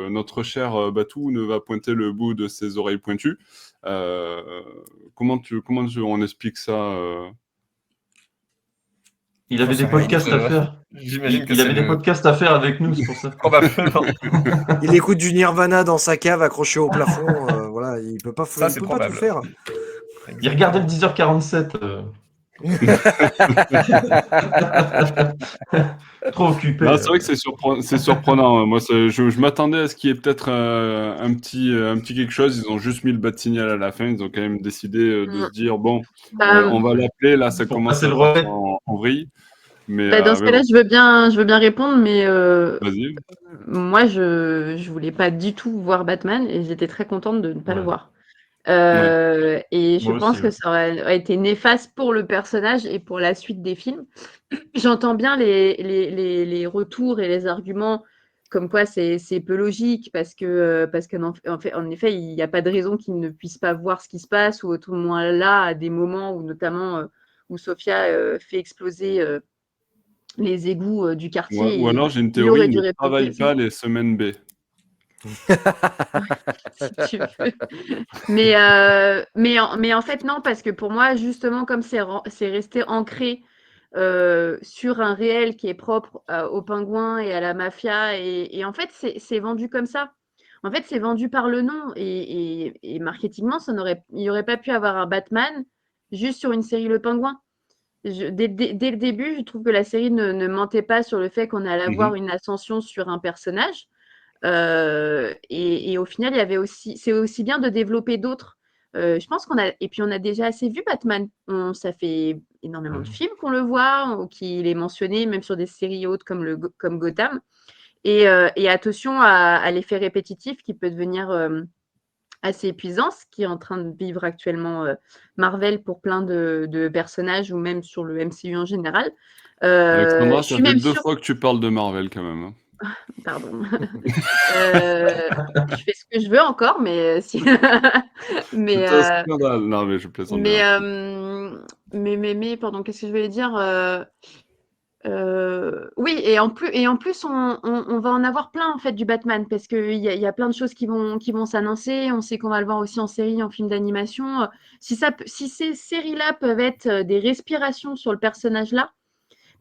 notre cher Batou ne va pointer le bout de ses oreilles pointues. Comment on explique ça Il avait J'en sais des rien, podcasts à faire. J'imagine que Il c'est avait des podcasts à faire avec nous, c'est pour ça. probablement. Il écoute du Nirvana dans sa cave accroché au plafond. Voilà, il peut pas, Ça, il c'est peut pas tout probable. faire. Il regardait le 10h47. Trop occupé. Non, c'est vrai que c'est surprenant. Moi, je m'attendais à ce qu'il y ait peut-être un petit quelque chose. Ils ont juste mis le bas de signal à la fin. Ils ont quand même décidé de se dire, bon, on va l'appeler. Là, ça Pour commence passer à le partir relais. en vrille. Mais Dans ce bon, cas-là, je veux bien répondre, mais vas-y. moi, je voulais pas du tout voir Batman et j'étais très contente de ne pas le Ouais. voir. Ouais. Et je Moi pense aussi, que ouais. ça aurait été néfaste pour le personnage et pour la suite des films. J'entends bien les retours et les arguments comme quoi c'est peu logique parce qu'en effet, il n'y a pas de raison qu'il ne puisse pas voir ce qui se passe ou au tout moins là, à des moments où notamment où Sophia fait exploser les égouts du quartier Ou et alors, j'ai une il théorie, aurait il dû ne répéter. travaille pas les semaines B. Si tu veux. Mais en fait, non, parce que pour moi, justement, comme c'est resté ancré sur un réel qui est propre aux pingouins et à la mafia, et en fait, c'est vendu comme ça. En fait, c'est vendu par le nom, et marketingement, il n'y aurait pas pu avoir un Batman juste sur une série Le Pingouin. Dès le début, je trouve que la série ne mentait pas sur le fait qu'on allait avoir une ascension sur un personnage. Et au final, c'est aussi bien de développer d'autres. Je pense on a déjà assez vu Batman. Ça fait énormément de films qu'on le voit, qu'il est mentionné, même sur des séries hautes comme Gotham. Et attention à l'effet répétitif qui peut devenir assez épuisant, ce qui est en train de vivre actuellement Marvel pour plein de personnages ou même sur le MCU en général. Je Alexandra, ça suis fait même 2 sûre. fois que tu parles de Marvel quand même. Pardon. Je fais ce que je veux encore, mais si. mais, C'est un scandale. Non, mais je plaisante bien. mais, pardon, qu'est-ce que je voulais dire Oui, et en plus on va en avoir plein en fait du Batman parce qu'il y a plein de choses qui vont s'annoncer. On sait qu'on va le voir aussi en série, en film d'animation. Si ces séries-là peuvent être des respirations sur le personnage-là,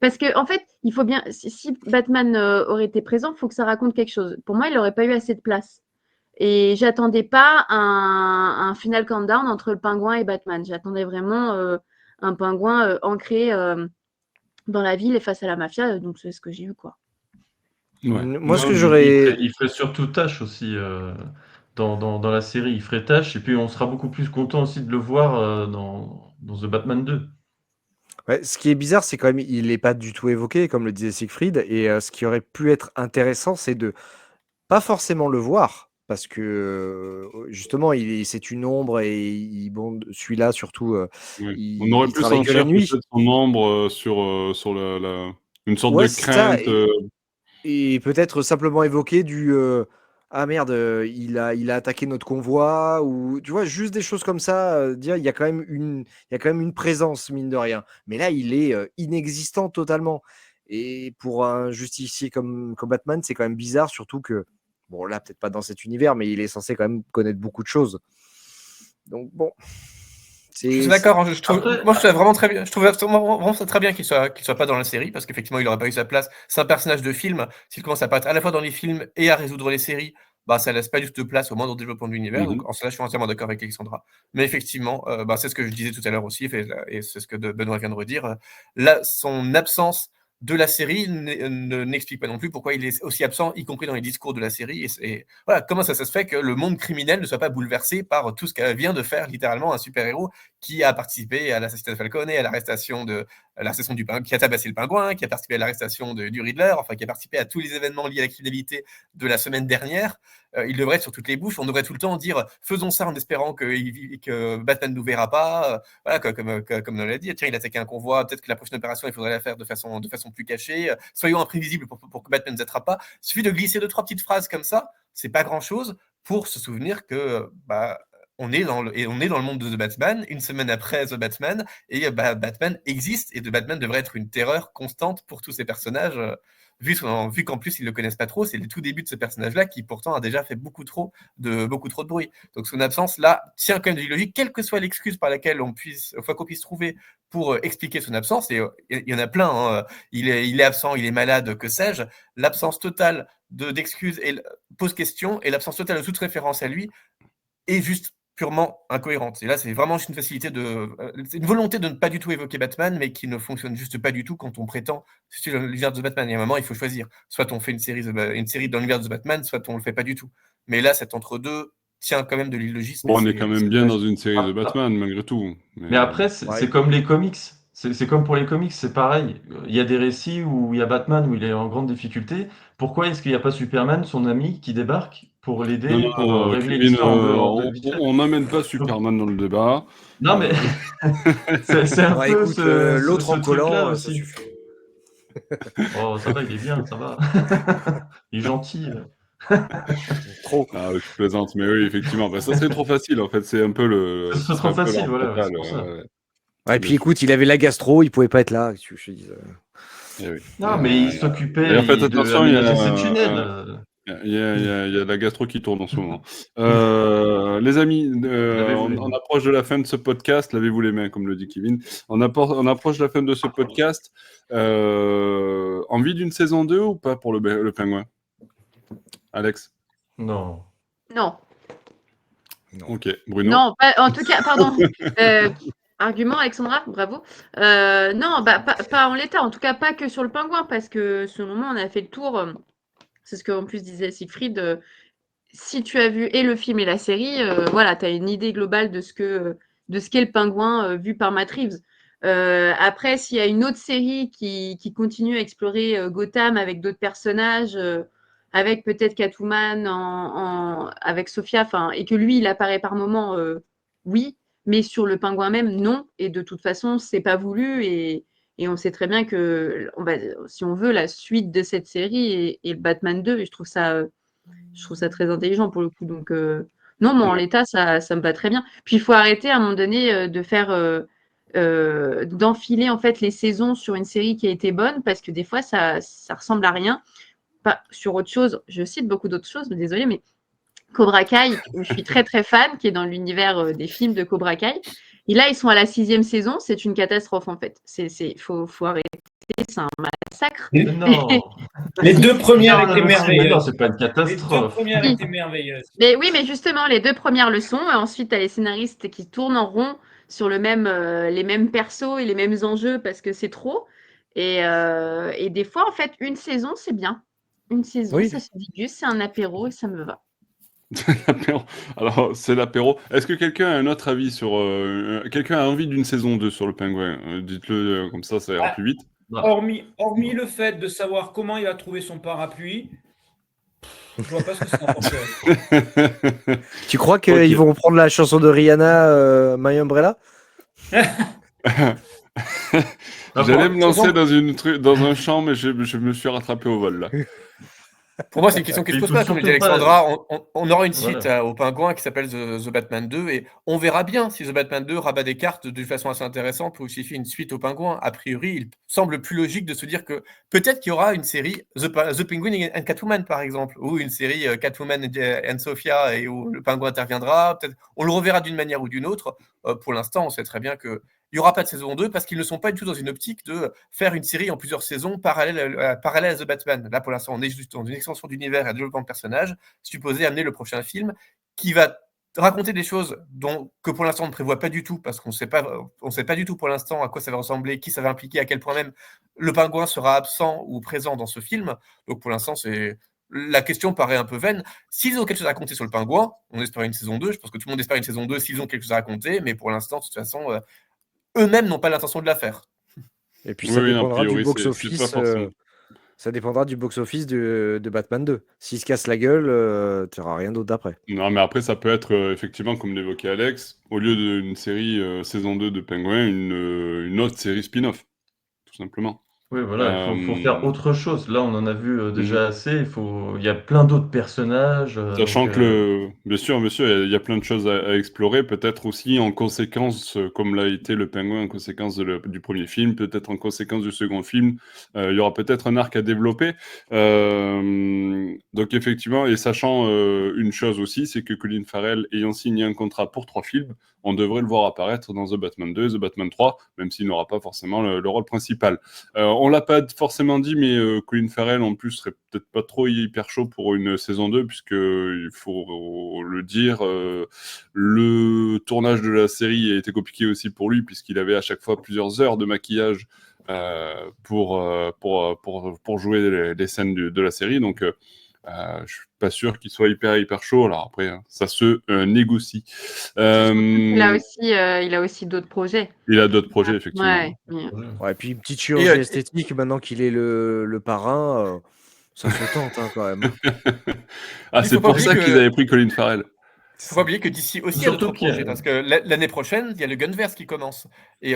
parce que en fait, il faut bien, si Batman aurait été présent, il faut que ça raconte quelque chose. Pour moi, il n'aurait pas eu assez de place. Et j'attendais pas un final countdown entre le pingouin et Batman. J'attendais vraiment un pingouin ancré dans la ville et face à la mafia. Donc c'est ce que j'ai eu, quoi. Ouais. Moi, ce Non, que mais j'aurais. il ferait surtout tâche aussi dans la série. Il ferait tâche et puis on sera beaucoup plus content aussi de le voir dans The Batman 2. Ouais, ce qui est bizarre, c'est quand même, il n'est pas du tout évoqué, comme le disait Siegfried. Et ce qui aurait pu être intéressant, c'est de pas forcément le voir, parce que justement, c'est une ombre et bon, celui-là surtout, Ouais. On il aurait pu travaille que la sentir nuit. peut-être son ombre sur une sorte de Ouais, c'est ça. crainte. Et peut-être simplement évoquer ah merde, il a attaqué notre convoi, ou tu vois, juste des choses comme ça, dire il y a quand même une présence, mine de rien. Mais là, il est inexistant totalement. Et pour un justicier comme Batman, c'est quand même bizarre, surtout que, bon, là, peut-être pas dans cet univers, mais il est censé quand même connaître beaucoup de choses. Donc, bon, Je suis c'est. d'accord, hein, Après, moi je trouve vraiment très bien. Je trouve vraiment ça très bien qu'il soit pas dans la série parce qu'effectivement il aurait pas eu sa place. C'est un personnage de film. S'il commence à apparaître à la fois dans les films et à résoudre les séries, bah ça laisse pas du tout de place au moindre développement de l'univers. Donc Mhm. en cela je suis entièrement d'accord avec Alexandra. Mais effectivement, bah, c'est ce que je disais tout à l'heure aussi et c'est ce que Benoît vient de redire. Là, son absence de la série n'explique pas non plus pourquoi il est aussi absent, y compris dans les discours de la série. Et voilà, comment ça se fait que le monde criminel ne soit pas bouleversé par tout ce qu'a vient de faire littéralement un super-héros qui a participé à l'assassinat de Falcone, à l'arrestation du pingouin, qui a tabassé le pingouin, qui a participé à l'arrestation du Riddler, enfin qui a participé à tous les événements liés à la criminalité de la semaine dernière. Il devrait être sur toutes les bouches. On devrait tout le temps dire faisons ça en espérant que Batman ne nous verra pas. Voilà, comme on l'a dit, tiens, il a attaqué un convoi, peut-être que la prochaine opération, il faudrait la faire de façon plus cachée. Soyons imprévisibles pour que Batman ne nous attrape pas. Il suffit de glisser 2-3 petites phrases comme ça, c'est pas grand-chose pour se souvenir que on est dans le monde de The Batman, une semaine après The Batman, et Batman existe, et The Batman devrait être une terreur constante pour tous ces personnages, vu qu'en plus ils le connaissent pas trop, c'est les tout débuts de ce personnage-là qui pourtant a déjà fait beaucoup trop de bruit. Donc son absence là tient quand même de logique, quelle que soit l'excuse par laquelle qu'on puisse trouver pour expliquer son absence, et il y en a plein, hein. Il est absent, il est malade, que sais-je, l'absence totale d'excuses pose question, et l'absence totale de toute référence à lui est juste purement incohérente. Et là, c'est vraiment juste une facilité c'est une volonté de ne pas du tout évoquer Batman, mais qui ne fonctionne juste pas du tout quand on prétend suivre l'univers de Batman. Il y a un moment, il faut choisir. Soit on fait une série dans l'univers de Batman, soit on le fait pas du tout. Mais là, cet entre-deux tient quand même de l'illogisme. Bon, on est quand même bien dans une série de Ah, Batman, malgré tout. Mais après, c'est Ouais. comme les comics. C'est comme pour les comics, c'est pareil. Il y a des récits où il y a Batman, où il est en grande difficulté. Pourquoi est-ce qu'il n'y a pas Superman, son ami, qui débarque pour Non, l'aider, pour non, régler Kevin, l'histoire vite fait? on n'amène pas Superman dans le débat. Non, mais c'est un Ouais, peu écoute, l'autre en truc-là collant, ça aussi. suffit. Oh, ça va, il est bien, ça va. Il est gentil. Trop. Ah, je plaisante, mais oui, effectivement. Bah, ça serait trop facile, en fait. C'est un peu Ce serait trop facile, l'arme voilà, fatale, c'est pour ça. ouais. Ouais, puis écoute, il avait la gastro, il pouvait pas être là. Je te dis, Eh oui. Non, mais il s'occupait D'ailleurs, faites attention, il y d'aménager ses a, tunnels. il y a la gastro qui tourne en ce moment. Les amis, Lavez-vous les on mains. approche de la fin de ce podcast. Lavez-vous les mains, comme le dit Kevin. On approche de la fin de ce podcast. Envie d'une saison 2 ou pas pour le pingouin, Alex? Non. Non. Ok. Bruno? Non, en tout cas, pardon. Argument, Alexandra, bravo. Non, pas en l'état, en tout cas pas que sur le pingouin, parce que selon moi, on a fait le tour. C'est ce qu'en plus disait Siegfried. Si tu as vu et le film et la série, voilà, tu as une idée globale de ce qu'est le pingouin vu par Matt Reeves. Après, s'il y a une autre série qui continue à explorer Gotham avec d'autres personnages, avec peut-être Catwoman avec Sophia, et que lui, il apparaît par moment, oui, mais sur le pingouin même, non. Et de toute façon, c'est pas voulu. Et on sait très bien que, si on veut, la suite de cette série est le Batman 2. Et je trouve ça très intelligent pour le coup. Donc, non, mais en Ouais. l'état, ça me va très bien. Puis, il faut arrêter à un moment donné de faire d'enfiler en fait les saisons sur une série qui a été bonne, parce que des fois, ça ressemble à rien. Pas sur autre chose, je cite beaucoup d'autres choses, mais désolé, mais Cobra Kai, où je suis très très fan, qui est dans l'univers des films de Cobra Kai. Et là, ils sont à la 6e saison, c'est une catastrophe en fait. Faut arrêter, c'est un massacre. Les- Non. Les 2 premières Non, étaient mais non, merveilleuses. c'est pas une Les 2 catastrophe. premières Oui. étaient merveilleuses. Mais oui, mais justement, les 2 premières leçons, et ensuite, tu as les scénaristes qui tournent en rond sur les mêmes persos et les mêmes enjeux parce que c'est trop. Et des fois, en fait, une saison, c'est bien. Une saison, Oui. ça se déguste, c'est un apéro et ça me va. L'apéro. Alors, c'est l'apéro. Est-ce que quelqu'un a un autre avis sur. Quelqu'un a envie d'une saison 2 sur le Pingouin? Dites-le comme ça ira plus vite. Hormis le fait de savoir comment il a trouvé son parapluie, je vois pas ce que ça apporterait. Tu crois qu'ils vont reprendre la chanson de Rihanna, My Umbrella? J'allais me lancer dans un champ, mais je me suis rattrapé au vol là. Pour moi, c'est une question qui se Il pose faut pas. Comme dit surtout pas- Alexandra, on aura une Voilà. suite au Pingouin qui s'appelle The Batman 2 et on verra bien si The Batman 2 rabat des cartes de façon assez intéressante ou s'il fait une suite au Pingouin. A priori, il semble plus logique de se dire que peut-être qu'il y aura une série The Penguin and Catwoman par exemple, ou une série Catwoman and Sophia et où le Pingouin interviendra. Peut-être on le reverra d'une manière ou d'une autre. Pour l'instant, on sait très bien que il n'y aura pas de saison 2 parce qu'ils ne sont pas du tout dans une optique de faire une série en plusieurs saisons parallèle à The Batman. Là, pour l'instant, on est juste dans une extension d'univers et un développement de personnages, supposé amener le prochain film qui va raconter des choses que pour l'instant on ne prévoit pas du tout parce qu'on ne sait pas du tout pour l'instant à quoi ça va ressembler, qui ça va impliquer, à quel point même le Pingouin sera absent ou présent dans ce film. Donc pour l'instant, la question paraît un peu vaine. S'ils ont quelque chose à raconter sur le Pingouin, on espère une saison 2. Je pense que tout le monde espère une saison 2 s'ils ont quelque chose à raconter, mais pour l'instant, de toute façon, eux-mêmes n'ont pas l'intention de la faire. Et puis Oui, ça oui, a dépendra priori, du c'est box-office. pas forcément. Ça dépendra du box-office de Batman 2. S'il se casse la gueule, tu n'auras rien d'autre d'après. Non, mais après, ça peut être effectivement, comme l'évoquait Alex, au lieu d'une série saison 2 de Penguin, une autre série spin-off, tout simplement. Oui, voilà, il faut faire autre chose. Là, on en a vu déjà assez. Il y a plein d'autres personnages. Sachant donc, que, bien sûr, il y a plein de choses à explorer, peut-être aussi en conséquence, comme l'a été le Pingouin en conséquence du premier film, peut-être en conséquence du second film, il y aura peut-être un arc à développer. Donc effectivement, et sachant une chose aussi, c'est que Colin Farrell, ayant signé un contrat pour 3 films, on devrait le voir apparaître dans The Batman 2 et The Batman 3, même s'il n'aura pas forcément le rôle principal. On l'a pas forcément dit, mais Colin Farrell, en plus, serait peut-être pas trop hyper chaud pour une saison 2, puisque, il faut le dire, le tournage de la série a été compliqué aussi pour lui, puisqu'il avait à chaque fois plusieurs heures de maquillage pour jouer les scènes de la série. Donc, je suis pas sûr qu'il soit hyper chaud. Alors après, ça se négocie. Il a aussi d'autres projets. Il a d'autres projets, effectivement. Ouais. Ouais, et puis une petite chirurgie esthétique, maintenant qu'il est le parrain, ça se tente quand même. C'est pour ça qu'ils avaient pris Colin Farrell. Il faut pas oublier que DC aussi a d'autres projets, parce que l'année prochaine, il y a le Gunverse qui commence. Et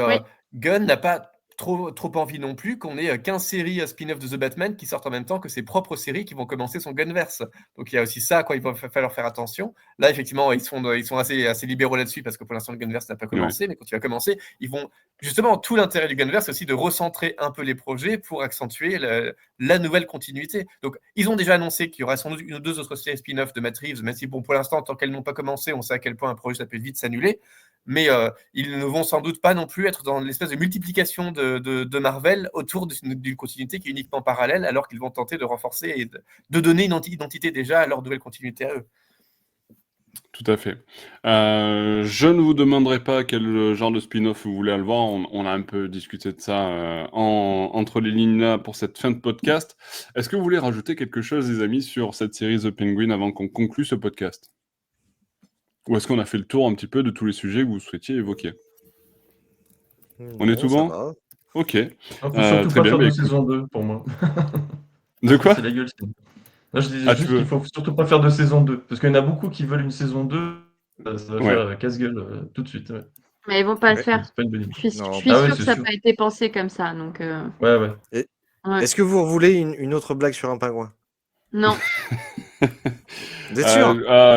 Gunn n'a pas trop envie non plus qu'on ait 15 séries spin-off de The Batman qui sortent en même temps que ses propres séries qui vont commencer son Gunverse. Donc il y a aussi ça à quoi il va falloir faire attention. Là, effectivement, ils sont assez libéraux là-dessus parce que pour l'instant, le Gunverse n'a pas commencé, mais quand il va commencer, ils vont... Justement, tout l'intérêt du Gunverse, c'est aussi de recentrer un peu les projets pour accentuer la nouvelle continuité. Donc, ils ont déjà annoncé qu'il y aura sans doute une ou deux autres séries spin-off de Matt Reeves, même si, bon, pour l'instant, tant qu'elles n'ont pas commencé, on sait à quel point un projet, ça peut vite s'annuler. Mais ils ne vont sans doute pas non plus être dans l'espèce de multiplication de Marvel autour d'une continuité qui est uniquement parallèle, alors qu'ils vont tenter de renforcer et de donner une identité déjà à leur nouvelle continuité à eux. Tout à fait. Je ne vous demanderai pas quel genre de spin-off vous voulez aller voir. On a un peu discuté de ça entre les lignes là pour cette fin de podcast. Est-ce que vous voulez rajouter quelque chose, les amis, sur cette série The Penguin avant qu'on conclue ce podcast? Ou est-ce qu'on a fait le tour un petit peu de tous les sujets que vous souhaitiez évoquer? On est tout bon? Ok. On peut surtout pas faire de saison 2 pour moi. De quoi? C'est la gueule. Là, je disais juste qu'il faut surtout pas faire de saison 2. Parce qu'il y en a beaucoup qui veulent une saison 2. Ça va faire casse-gueule tout de suite. Ouais. Mais ils vont pas le faire. C'est pas une bonne idée. Je suis sûre que ça n'a pas été pensé comme ça. Donc, ouais. Est-ce que vous voulez une autre blague sur un pingouin? Non. Vous êtes sûr?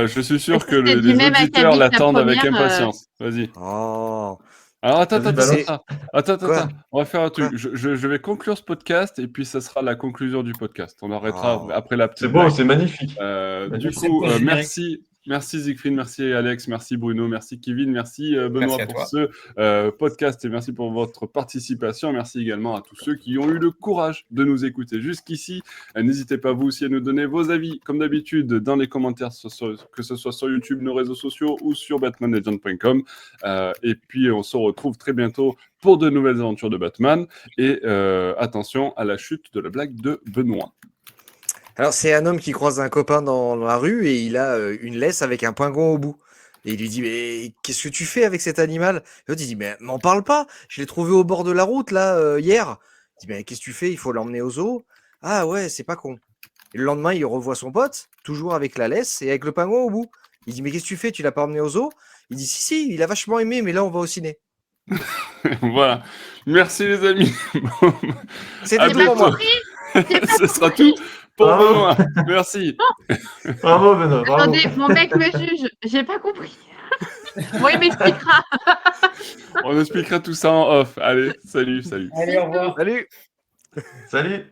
Je suis sûr que les auditeurs l'attendent avec impatience. Vas-y. Oh. Alors attends, Vas-y, attends, Quoi on va faire un truc. Quoi Je vais conclure ce podcast et puis ça sera la conclusion du podcast. On arrêtera Oh. après la petite C'est beau, blague. c'est magnifique. Du C'est coup, pas générique. merci Siegfried, merci Alex, merci Bruno, merci Kevin, merci Benoît Merci à pour toi. ce podcast et merci pour votre participation. Merci également à tous ceux qui ont eu le courage de nous écouter jusqu'ici. N'hésitez pas vous aussi à nous donner vos avis, comme d'habitude, dans les commentaires, que ce soit sur YouTube, nos réseaux sociaux ou sur batmanlegend.com. Et puis, on se retrouve très bientôt pour de nouvelles aventures de Batman. Et attention à la chute de la blague de Benoît. Alors, c'est un homme qui croise un copain dans la rue et il a une laisse avec un pingouin au bout. Et il lui dit, mais qu'est-ce que tu fais avec cet animal? Et l'autre, il dit, mais m'en parle pas, je l'ai trouvé au bord de la route, là, hier. Il dit, mais qu'est-ce que tu fais? Il faut l'emmener au zoo. Ah ouais, c'est pas con. Et le lendemain, il revoit son pote, toujours avec la laisse et avec le pingouin au bout. Il dit, mais qu'est-ce que tu fais? Tu l'as pas emmené au zoo? Il dit, si, il a vachement aimé, mais là, on va au ciné. Voilà. Merci les amis. Bon, C'était à tout J'ai pas pour moi. bientôt. compris. J'ai pas Ce sera compris. tout pour Bravo. Benoît. Merci. Bravo, Benoît, bravo. Attendez, mon mec me juge. J'ai pas compris. Bon, il m'expliquera. On expliquera tout ça en off. Allez, salut. Allez, au revoir. Salut! Salut.